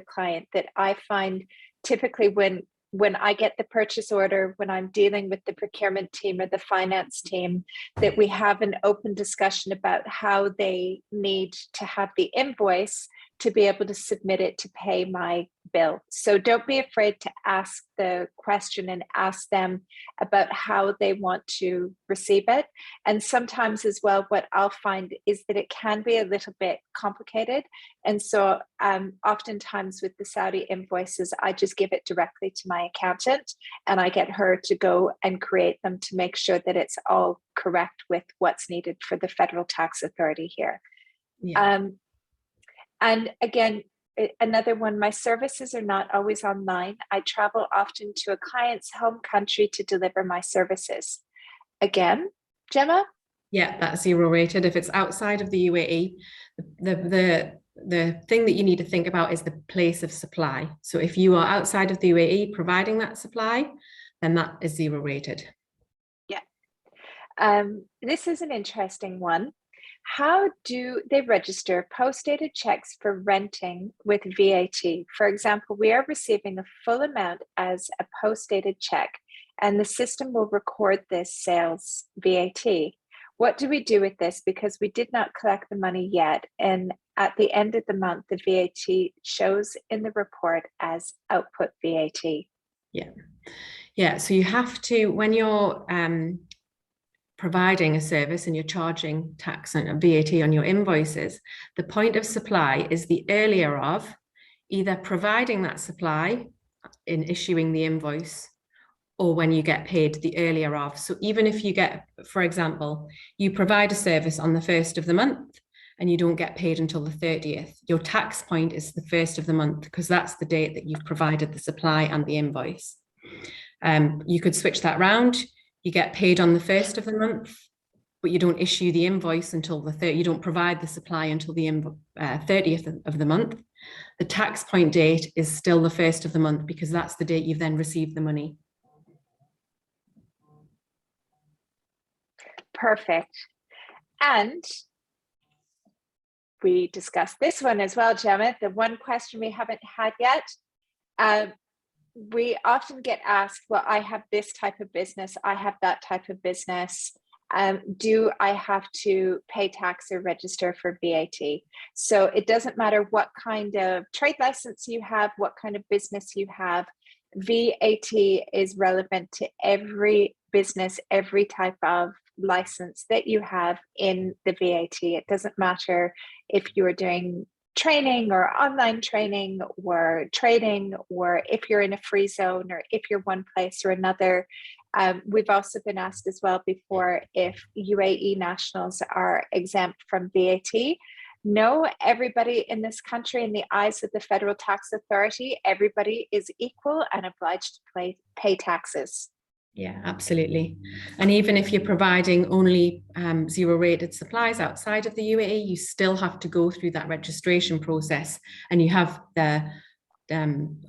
client. That I find typically when I get the purchase order, when I'm dealing with the procurement team or the finance team, that we have an open discussion about how they need to have the invoice to be able to submit it to pay my bill. So don't be afraid to ask the question and ask them about how they want to receive it. And sometimes as well, what I'll find is that it can be a little bit complicated. And so oftentimes with the Saudi invoices, I just give it directly to my accountant and I get her to go and create them to make sure that it's all correct with what's needed for the Federal Tax Authority here. Yeah. And again, another one, my services are not always online. I travel often to a client's home country to deliver my services. Again, Gemma? Yeah, that's zero rated. If it's outside of the UAE, the thing that you need to think about is the place of supply. So if you are outside of the UAE providing that supply, then that is zero rated. Yeah. This is an interesting one. How do they register post-dated checks for renting with VAT? For example, we are receiving a full amount as a post-dated check, and the system will record this sales VAT. What do we do with this? Because we did not collect the money yet, and at the end of the month, the VAT shows in the report as output VAT. Yeah. So you have to, when you're providing a service and you're charging tax and VAT on your invoices, the point of supply is the earlier of either providing that supply in issuing the invoice or when you get paid, the earlier of. So even if you get, for example, you provide a service on the 1st of the month and you don't get paid until the 30th, your tax point is the 1st of the month because that's the date that you've provided the supply and the invoice. You could switch that round. You get paid on the 1st of the month, but you don't issue the invoice until the 30th. You don't provide the supply until the 30th of the month. The tax point date is still the 1st of the month because that's the date you've then received the money. Perfect. And we discussed this one as well, Gemma, the one question we haven't had yet. We often get asked, well, I have this type of business, I have that type of business. Do I have to pay tax or register for VAT? So it doesn't matter what kind of trade license you have, what kind of business you have, VAT is relevant to every business, every type of license that you have in the VAT. It doesn't matter if you're doing training or online training or trading, or if you're in a free zone, or if you're one place or another. We've also been asked as well before if UAE nationals are exempt from VAT. No, everybody in this country, in the eyes of the Federal Tax Authority, everybody is equal and obliged to pay taxes. Yeah, absolutely. And even if you're providing only zero rated supplies outside of the UAE, you still have to go through that registration process, and you have the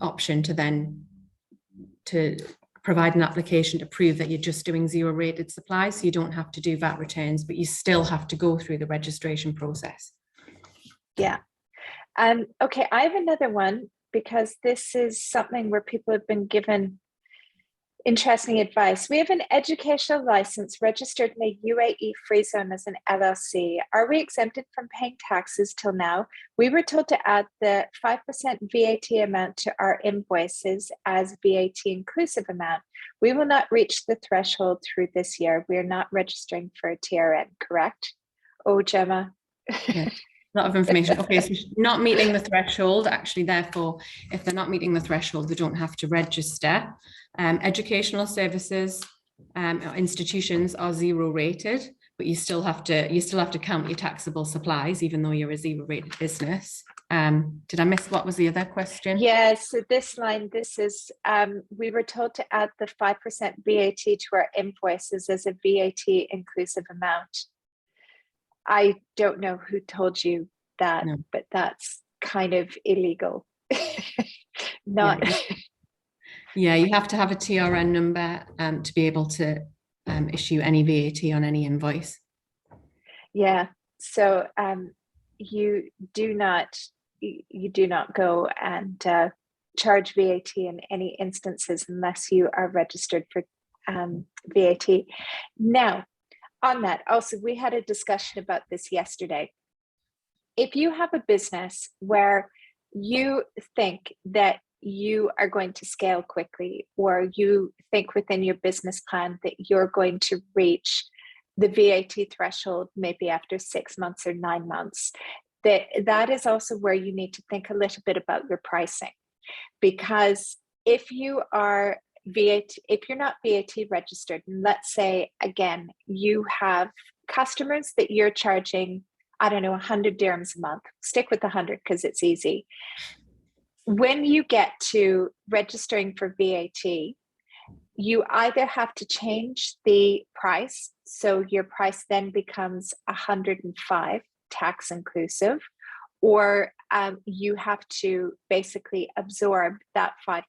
option to then provide an application to prove that you're just doing zero rated supplies. So you don't have to do VAT returns, but you still have to go through the registration process. Yeah. Okay, I have another one because this is something where people have been given interesting advice. We have an educational license registered in a UAE free zone as an LLC. Are we exempted from paying taxes till now? We were told to add the 5% VAT amount to our invoices as VAT inclusive amount. We will not reach the threshold through this year. We are not registering for a TRN, correct? Oh, Gemma. A lot of information. Okay, so not meeting the threshold, actually, therefore, if they're not meeting the threshold, they don't have to register. Educational services institutions are 0 rated, but you still have to count your taxable supplies, even though you're a 0 rated business. Did I miss, what was the other question? Yes, so this line, this is, we were told to add the 5% VAT to our invoices as a VAT inclusive amount. I don't know who told you that, No. but that's kind of illegal. Not. Yeah, you have to have a TRN number to be able to issue any VAT on any invoice. Yeah, so you do not go and charge VAT in any instances unless you are registered for VAT. Now, on that, also, we had a discussion about this yesterday. If you have a business where you think that you are going to scale quickly, or you think within your business plan that you're going to reach the VAT threshold maybe after 6 months or 9 months, that is also where you need to think a little bit about your pricing. Because if you are if you're not VAT registered, and let's say again you have customers that you're charging, I don't know, 100 dirhams a month, stick with 100 because it's easy. When you get to registering for VAT, you either have to change the price, so your price then becomes 105 tax inclusive, or you have to basically absorb that 5%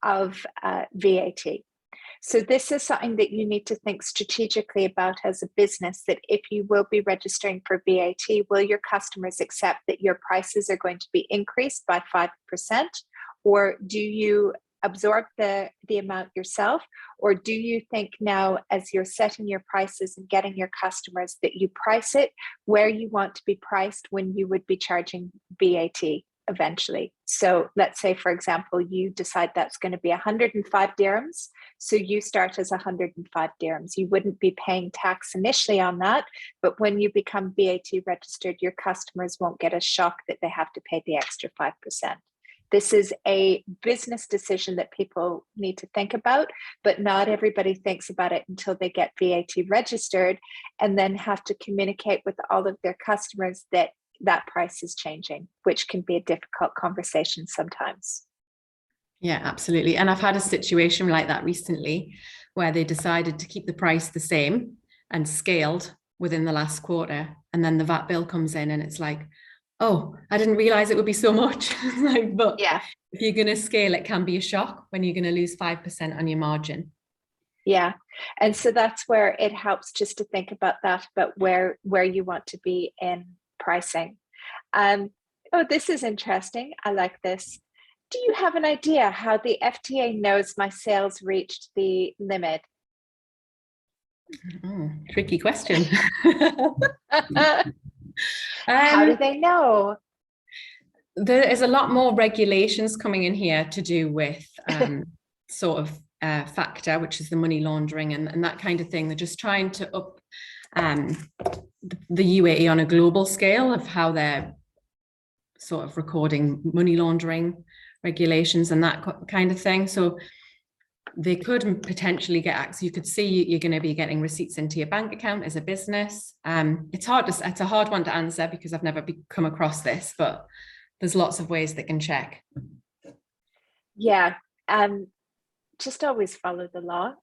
of VAT. So this is something that you need to think strategically about as a business, that if you will be registering for VAT, will your customers accept that your prices are going to be increased by 5%? Or do you absorb the amount yourself? Or do you think now, as you're setting your prices and getting your customers, that you price it where you want to be priced when you would be charging VAT eventually? So let's say, for example, you decide that's going to be 105 dirhams. So you start as 105 dirhams. You wouldn't be paying tax initially on that, but when you become VAT registered, your customers won't get a shock that they have to pay the extra 5%. This is a business decision that people need to think about, but not everybody thinks about it until they get VAT registered and then have to communicate with all of their customers that that price is changing, which can be a difficult conversation sometimes. Yeah, absolutely. And I've had a situation like that recently where they decided to keep the price the same and scaled within the last quarter. And then the VAT bill comes in and it's like, oh, I didn't realize it would be so much. Like, but yeah, if you're going to scale, it can be a shock when you're going to lose 5% on your margin. Yeah. And so that's where it helps just to think about that, about where you want to be in pricing. Oh, this is interesting. I like this. Do you have an idea how the FTA knows my sales reached the limit? Oh, tricky question. How do they know? There is a lot more regulations coming in here to do with sort of factor, which is the money laundering and that kind of thing. They're just trying to up the UAE on a global scale of how they're sort of recording money laundering regulations and that kind of thing. So they could potentially get access. You could see you're going to be getting receipts into your bank account as a business. It's a hard one to answer because I've never come across this, but there's lots of ways they can check. Yeah. Just always follow the law.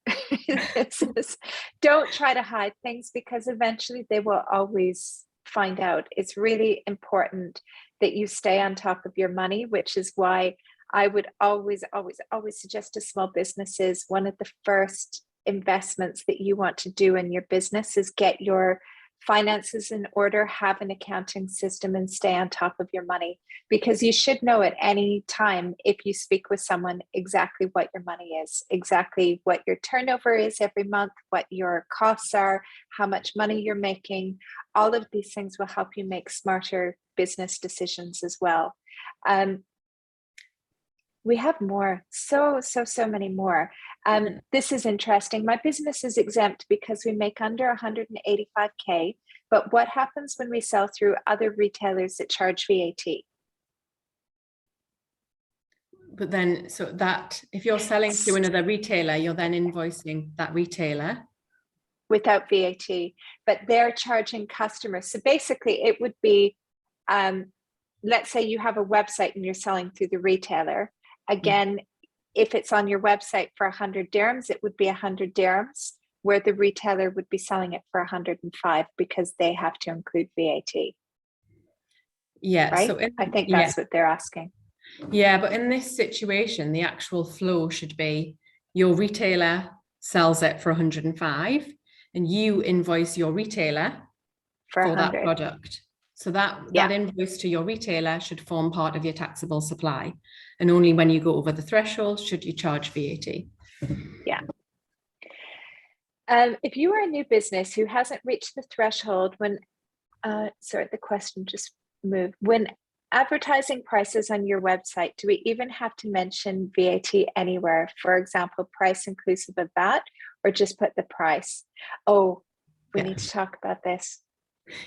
Don't try to hide things because eventually they will always find out. It's really important that you stay on top of your money, which is why I would always suggest to small businesses, one of the first investments that you want to do in your business is get your finances in order, have an accounting system, and stay on top of your money, because you should know at any time, if you speak with someone, exactly what your money is, exactly what your turnover is every month, what your costs are, how much money you're making. All of these things will help you make smarter business decisions as well. We have more, so many more. This is interesting. My business is exempt because we make under 185K, But what happens when we sell through other retailers that charge VAT? But then, so that if you're selling through another retailer, you're then invoicing that retailer. Without VAT, but they're charging customers. So basically it would be, let's say you have a website and you're selling through the retailer. Again, if it's on your website for 100 dirhams, it would be 100 dirhams, where the retailer would be selling it for 105 because they have to include VAT. Yeah, right? so I think that's what they're asking. Yeah, but in this situation, the actual flow should be your retailer sells it for 105 and you invoice your retailer for that product. So that invoice to your retailer should form part of your taxable supply. And only when you go over the threshold should you charge VAT. Yeah. If you are a new business who hasn't reached the threshold when, sorry, the question just moved. When advertising prices on your website, do we even have to mention VAT anywhere? For example, price inclusive of VAT, or just put the price? Oh, we need to talk about this.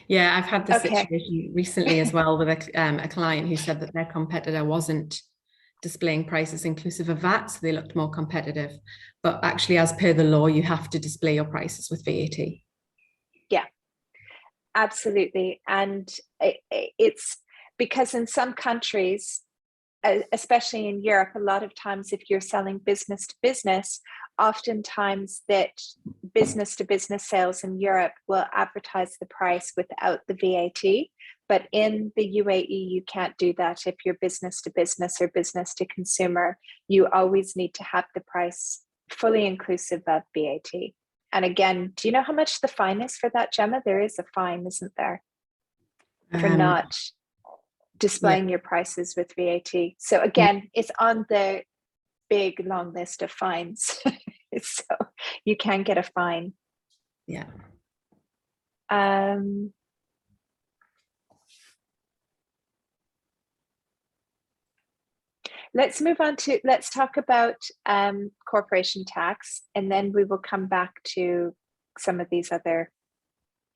Yeah, I've had this situation recently as well with a client who said that their competitor wasn't displaying prices inclusive of VAT, so they looked more competitive. But actually, as per the law, you have to display your prices with VAT. Yeah, absolutely. And it's because in some countries, especially in Europe, a lot of times if you're selling business to business, oftentimes that business to business sales in Europe will advertise the price without the VAT. But in the UAE, you can't do that. If you're business to business or business to consumer, you always need to have the price fully inclusive of VAT. And again, do you know how much the fine is for that, Gemma? There is a fine, isn't there? For not displaying your prices with VAT. So again, it's on the big long list of fines. So you can get a fine. Yeah. Let's move on to, let's talk about corporation tax, and then we will come back to some of these other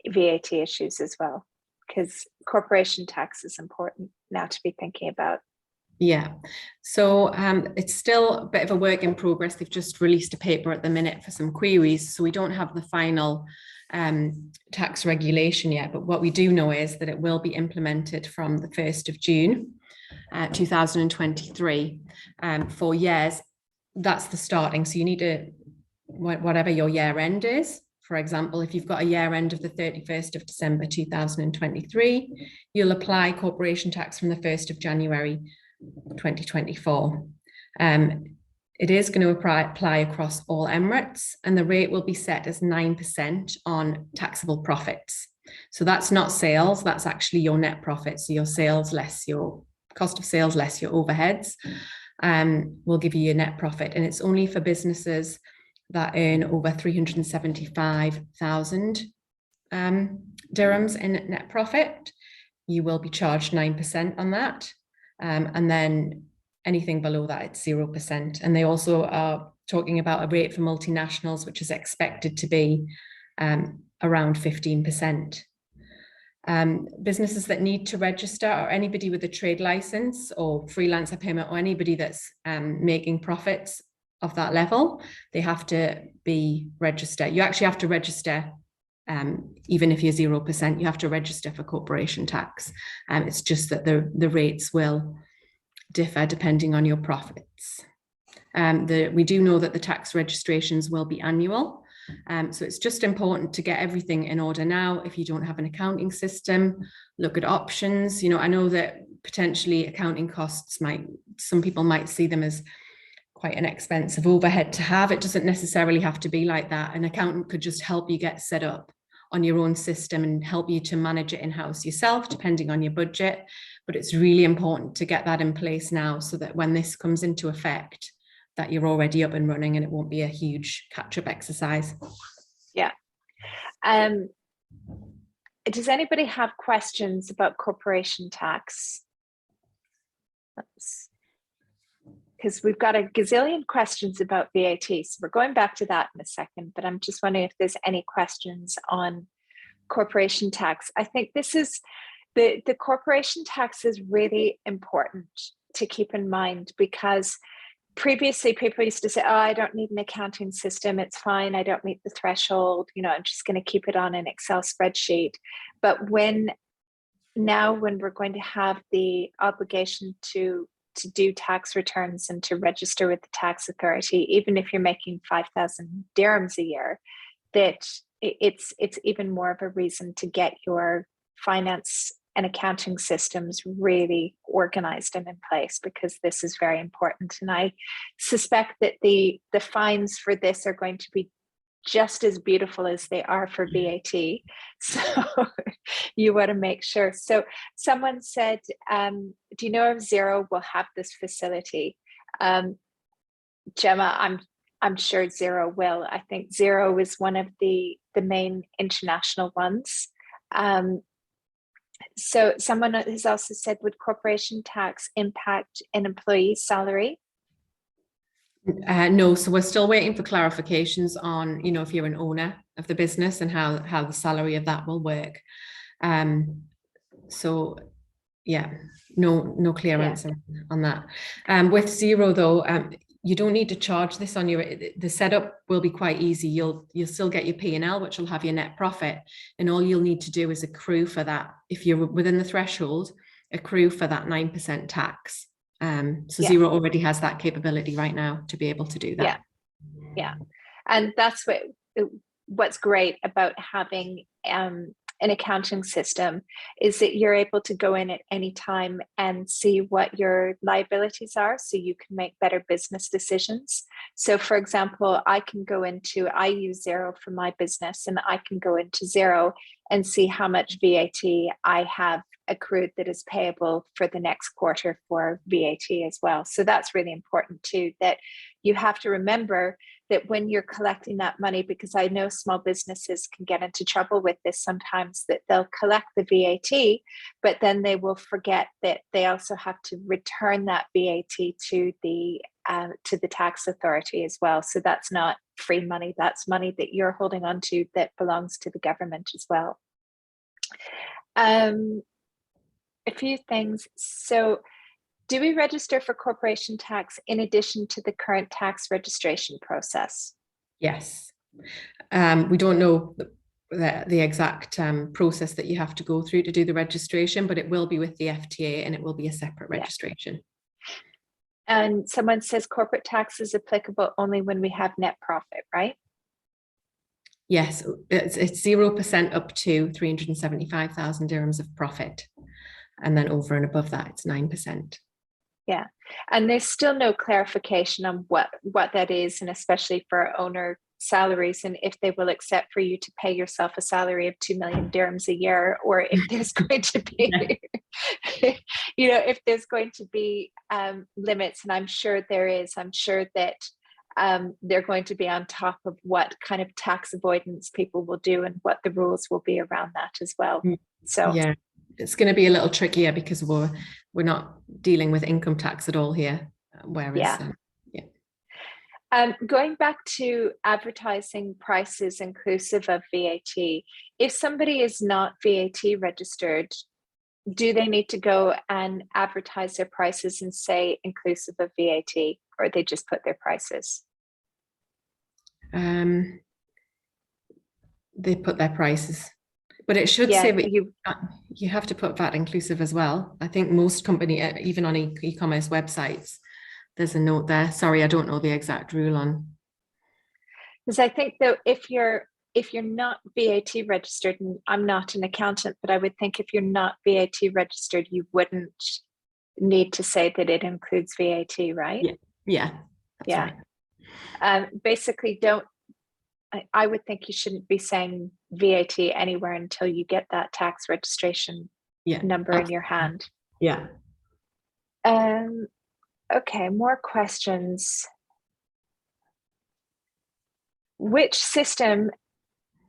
VAT issues as well, because corporation tax is important now to be thinking about. Yeah, so it's still a bit of a work in progress. They've just released a paper at the minute for some queries, so we don't have the final tax regulation yet, but what we do know is that it will be implemented from the 1st of June 2023 for years. That's the starting, so you need to, whatever your year end is. For example, if you've got a year end of the 31st of December 2023, you'll apply corporation tax from the 1st of January 2024. It is going to apply across all Emirates, and the rate will be set as 9% on taxable profits. So that's not sales, that's actually your net profit. So your sales less your cost of sales less your overheads will give you your net profit. And it's only for businesses that earn over 375,000 dirhams in net profit. You will be charged 9% on that. And then anything below that, it's 0%. And they also are talking about a rate for multinationals, which is expected to be around 15%. Businesses that need to register, or anybody with a trade license or freelancer permit, or anybody that's making profits of that level, they have to be registered. You actually have to register. Even if you're 0%, you have to register for corporation tax. It's just that the rates will differ depending on your profits. We do know that the tax registrations will be annual. So it's just important to get everything in order now. If you don't have an accounting system, look at options. You know, I know that potentially accounting costs some people might see them as quite an expensive overhead to have. It doesn't necessarily have to be like that. An accountant could just help you get set up on your own system and help you to manage it in-house yourself, depending on your budget. But it's really important to get that in place now so that when this comes into effect, that you're already up and running and it won't be a huge catch-up exercise. Yeah. Does anybody have questions about corporation tax? Because we've got a gazillion questions about VAT, so we're going back to that in a second, but I'm just wondering if there's any questions on corporation tax. I think this is the corporation tax is really important to keep in mind, because previously people used to say, oh, I don't need an accounting system, it's fine, I don't meet the threshold, you know, I'm just going to keep it on an Excel spreadsheet. But when we're going to have the obligation to do tax returns and to register with the tax authority, even if you're making 5,000 dirhams a year, that it's even more of a reason to get your finance and accounting systems really organized and in place, because this is very important. And I suspect that the fines for this are going to be just as beautiful as they are for VAT. So you want to make sure. So someone said, do you know if Xero will have this facility? Gemma, I'm sure Xero will. I think Xero is one of the main international ones. So someone has also said, would corporation tax impact an employee's salary? No, so we're still waiting for clarifications on, you know, if you're an owner of the business and how the salary of that will work. So yeah, no clear answer on that. With Xero though, you don't need to charge this on your, the setup will be quite easy. You'll still get your P&L, which will have your net profit, and all you'll need to do is accrue for that. If you're within the threshold, accrue for that 9% tax. So Xero already has that capability right now to be able to do that. Yeah. And that's what's great about having an accounting system, is that you're able to go in at any time and see what your liabilities are, so you can make better business decisions. So for example, I use Xero for my business, and I can go into Xero and see how much VAT I have accrued that is payable for the next quarter for VAT as well. So that's really important too, that you have to remember that when you're collecting that money, because I know small businesses can get into trouble with this sometimes, that they'll collect the VAT, but then they will forget that they also have to return that VAT to the tax authority as well. So that's not free money, that's money that you're holding on to that belongs to the government as well. A few things. So do we register for corporation tax in addition to the current tax registration process? Yes. We don't know the exact process that you have to go through to do the registration, but it will be with the FTA and it will be a separate registration. And someone says corporate tax is applicable only when we have net profit, right? Yes, it's 0% up to 375,000 dirhams of profit. And then over and above that, it's 9%. Yeah, and there's still no clarification on what that is, and especially for owner salaries, and if they will accept for you to pay yourself a salary of 2 million dirhams a year, or if there's going to be, you know, if there's going to be limits, and I'm sure there is. I'm sure that they're going to be on top of what kind of tax avoidance people will do and what the rules will be around that as well. So yeah. It's going to be a little trickier because we're not dealing with income tax at all here. Whereas, going back to advertising prices inclusive of VAT, if somebody is not VAT registered, do they need to go and advertise their prices and say inclusive of VAT, or they just put their prices? They put their prices. But it should say that you have to put VAT inclusive as well. I think most company, even on e-commerce websites, there's a note there. Sorry, I don't know the exact rule on. Because I think though, if you're not VAT registered, and I'm not an accountant, but I would think if you're not VAT registered, you wouldn't need to say that it includes VAT, right? Yeah. That's right. Basically, I would think you shouldn't be saying VAT anywhere until you get that tax registration number in your hand. Yeah. Okay, more questions. Which system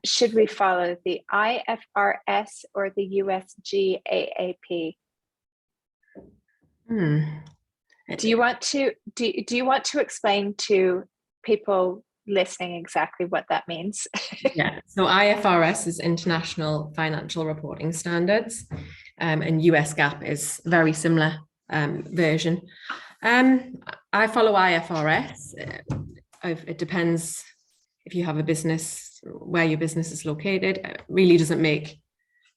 should we follow, the IFRS or the USGAAP? Do you want to explain to people listening exactly what that means. Yeah, so IFRS is International Financial Reporting Standards, and Usgaap is very similar version. I follow IFRS. It depends if you have a business, where your business is located. It really doesn't make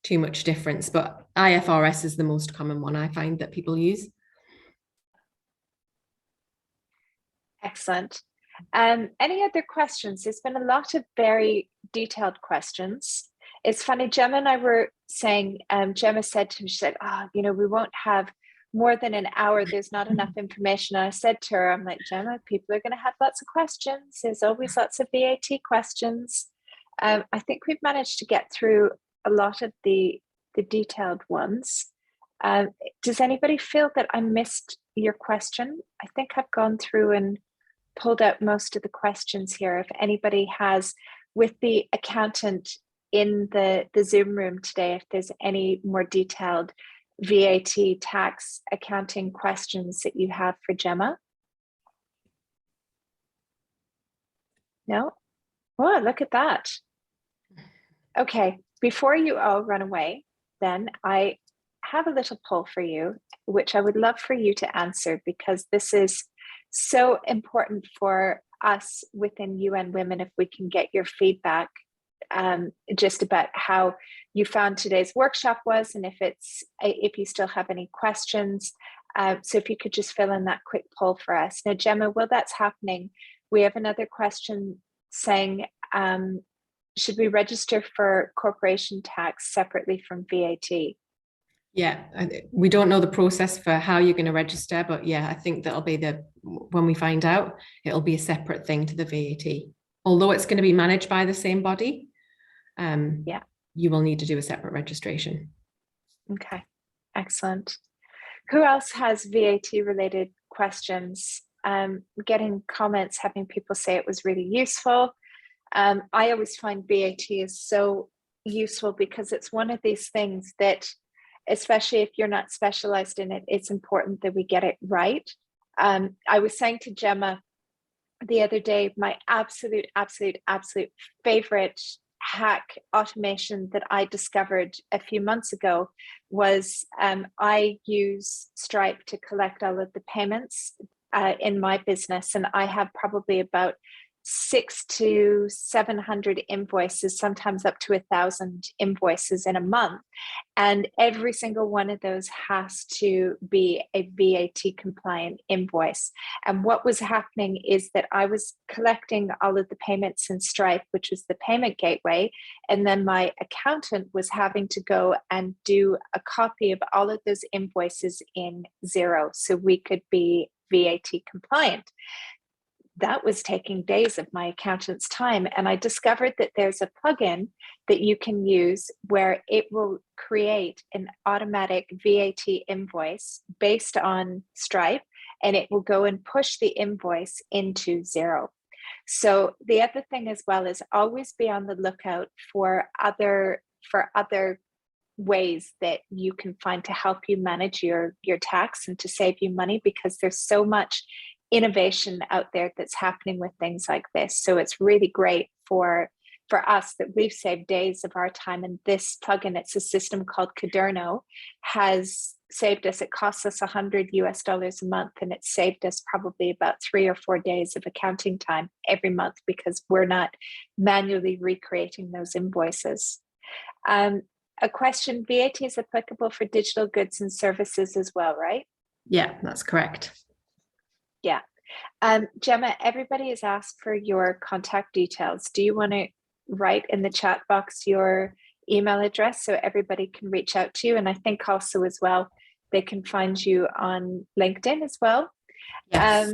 too much difference, but IFRS is the most common one I find that people use. Excellent. Any other questions? There's been a lot of very detailed questions. It's funny, Gemma and I were saying, Gemma said to me, she said, we won't have more than an hour. There's not enough information. And I said to her, I'm like, Gemma, people are going to have lots of questions. There's always lots of VAT questions. I think we've managed to get through a lot of the detailed ones. Does anybody feel that I missed your question? I think I've gone through and pulled out most of the questions here. If anybody has, with the accountant in the Zoom room today, if there's any more detailed VAT tax accounting questions that you have for Gemma. No? Oh, look at that. Okay, before you all run away, then I have a little poll for you, which I would love for you to answer, because this is so important for us within UN Women. If we can get your feedback just about how you found today's workshop was, and if you still have any questions. So if you could just fill in that quick poll for us. Now, Gemma, while that's happening, we have another question saying, should we register for corporation tax separately from VAT? Yeah, we don't know the process for how you're going to register, but yeah, I think that'll be when we find out, it'll be a separate thing to the VAT. Although it's going to be managed by the same body, you will need to do a separate registration. Okay, excellent. Who else has VAT related questions? Getting comments, having people say it was really useful. I always find VAT is so useful because it's one of these things that, especially if you're not specialized in it, it's important that we get it right. I was saying to Gemma the other day, my absolute favorite hack automation that I discovered a few months ago was I use Stripe to collect all of the payments in my business, and I have probably about 600 to 700 invoices, sometimes up to 1,000 invoices in a month. And every single one of those has to be a VAT compliant invoice. And what was happening is that I was collecting all of the payments in Stripe, which was the payment gateway. And then my accountant was having to go and do a copy of all of those invoices in Xero so we could be VAT compliant. That was taking days of my accountant's time. And I discovered that there's a plugin that you can use where it will create an automatic VAT invoice based on Stripe, and it will go and push the invoice into Xero. So the other thing as well is always be on the lookout for other ways that you can find to help you manage your tax and to save you money, because there's so much innovation out there that's happening with things like this. So it's really great for us that we've saved days of our time. And this plugin, it's a system called Caderno, has saved us, it costs us $100 a month, and it's saved us probably about 3 or 4 days of accounting time every month because we're not manually recreating those invoices. A question, VAT is applicable for digital goods and services as well, right? Yeah, that's correct. Yeah. Gemma, everybody has asked for your contact details. Do you want to write in the chat box your email address so everybody can reach out to you? And I think also as well, they can find you on LinkedIn as well. Yes.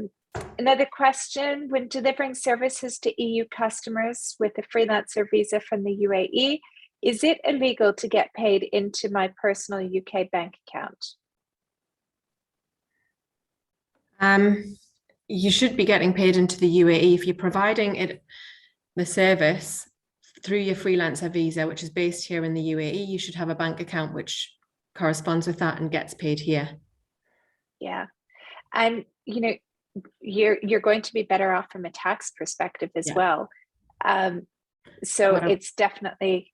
Another question, when delivering services to EU customers with a freelancer visa from the UAE, is it illegal to get paid into my personal UK bank account? You should be getting paid into the UAE if you're providing the service through your freelancer visa, which is based here in the UAE. You should have a bank account which corresponds with that and gets paid here. Yeah. And, you're going to be better off from a tax perspective as well. So it's definitely.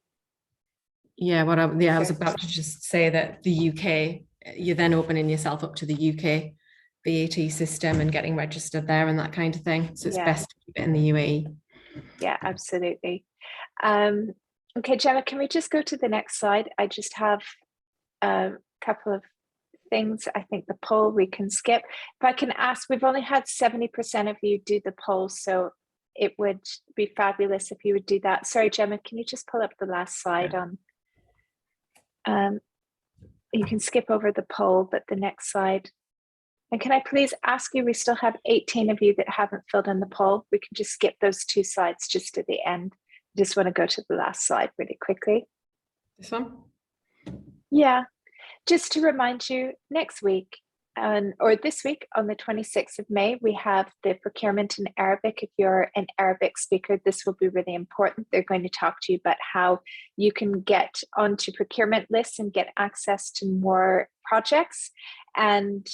Yeah, I was about to just say that the UK, you're then opening yourself up to the UK VAT system and getting registered there and that kind of thing. So it's best to keep it in the UAE. Yeah, absolutely. Okay, Gemma, can we just go to the next slide? I just have a couple of things. I think the poll we can skip. If I can ask, we've only had 70% of you do the poll, so it would be fabulous if you would do that. Sorry, Gemma, can you just pull up the last slide on? You can skip over the poll, but the next slide. And can I please ask you, we still have 18 of you that haven't filled in the poll. We can just skip those 2 slides just at the end. I just want to go to the last slide really quickly. This one? Yeah, just to remind you, next week, or this week on the 26th of May, we have the procurement in Arabic. If you're an Arabic speaker, this will be really important. They're going to talk to you about how you can get onto procurement lists and get access to more projects. And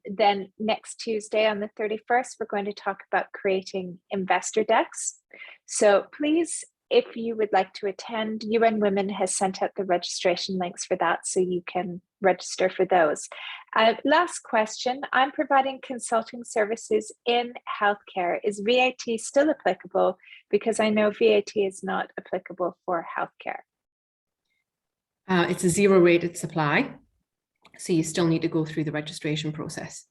then next Tuesday on the 31st, we're going to talk about creating investor decks. So please, if you would like to attend, UN Women has sent out the registration links for that, so you can register for those. Last question, I'm providing consulting services in healthcare. Is VAT still applicable? Because I know VAT is not applicable for healthcare. It's a zero rated supply, so you still need to go through the registration process.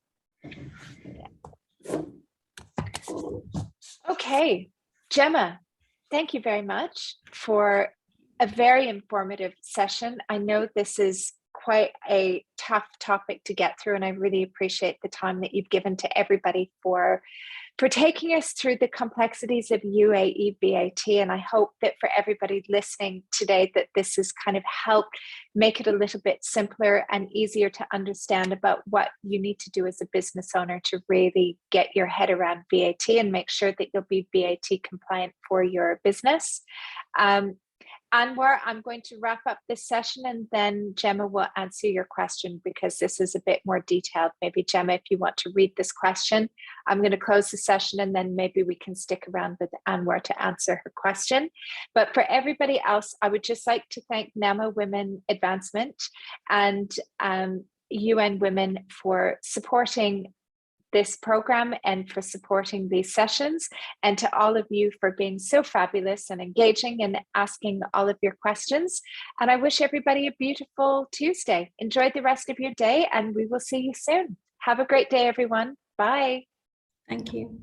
Okay, Gemma, thank you very much for a very informative session. I know this is quite a tough topic to get through, and I really appreciate the time that you've given to everybody for taking us through the complexities of UAE VAT. And I hope that for everybody listening today, that this has kind of helped make it a little bit simpler and easier to understand about what you need to do as a business owner to really get your head around VAT and make sure that you'll be VAT compliant for your business. Anwar, I'm going to wrap up this session, and then Gemma will answer your question because this is a bit more detailed. Maybe Gemma, if you want to read this question, I'm going to close the session, and then maybe we can stick around with Anwar to answer her question. But for everybody else, I would just like to thank NAMA Women Advancement and UN Women for supporting this program and for supporting these sessions, and to all of you for being so fabulous and engaging and asking all of your questions. And I wish everybody a beautiful Tuesday. Enjoy the rest of your day, and we will see you soon. Have a great day, everyone. Bye. Thank you.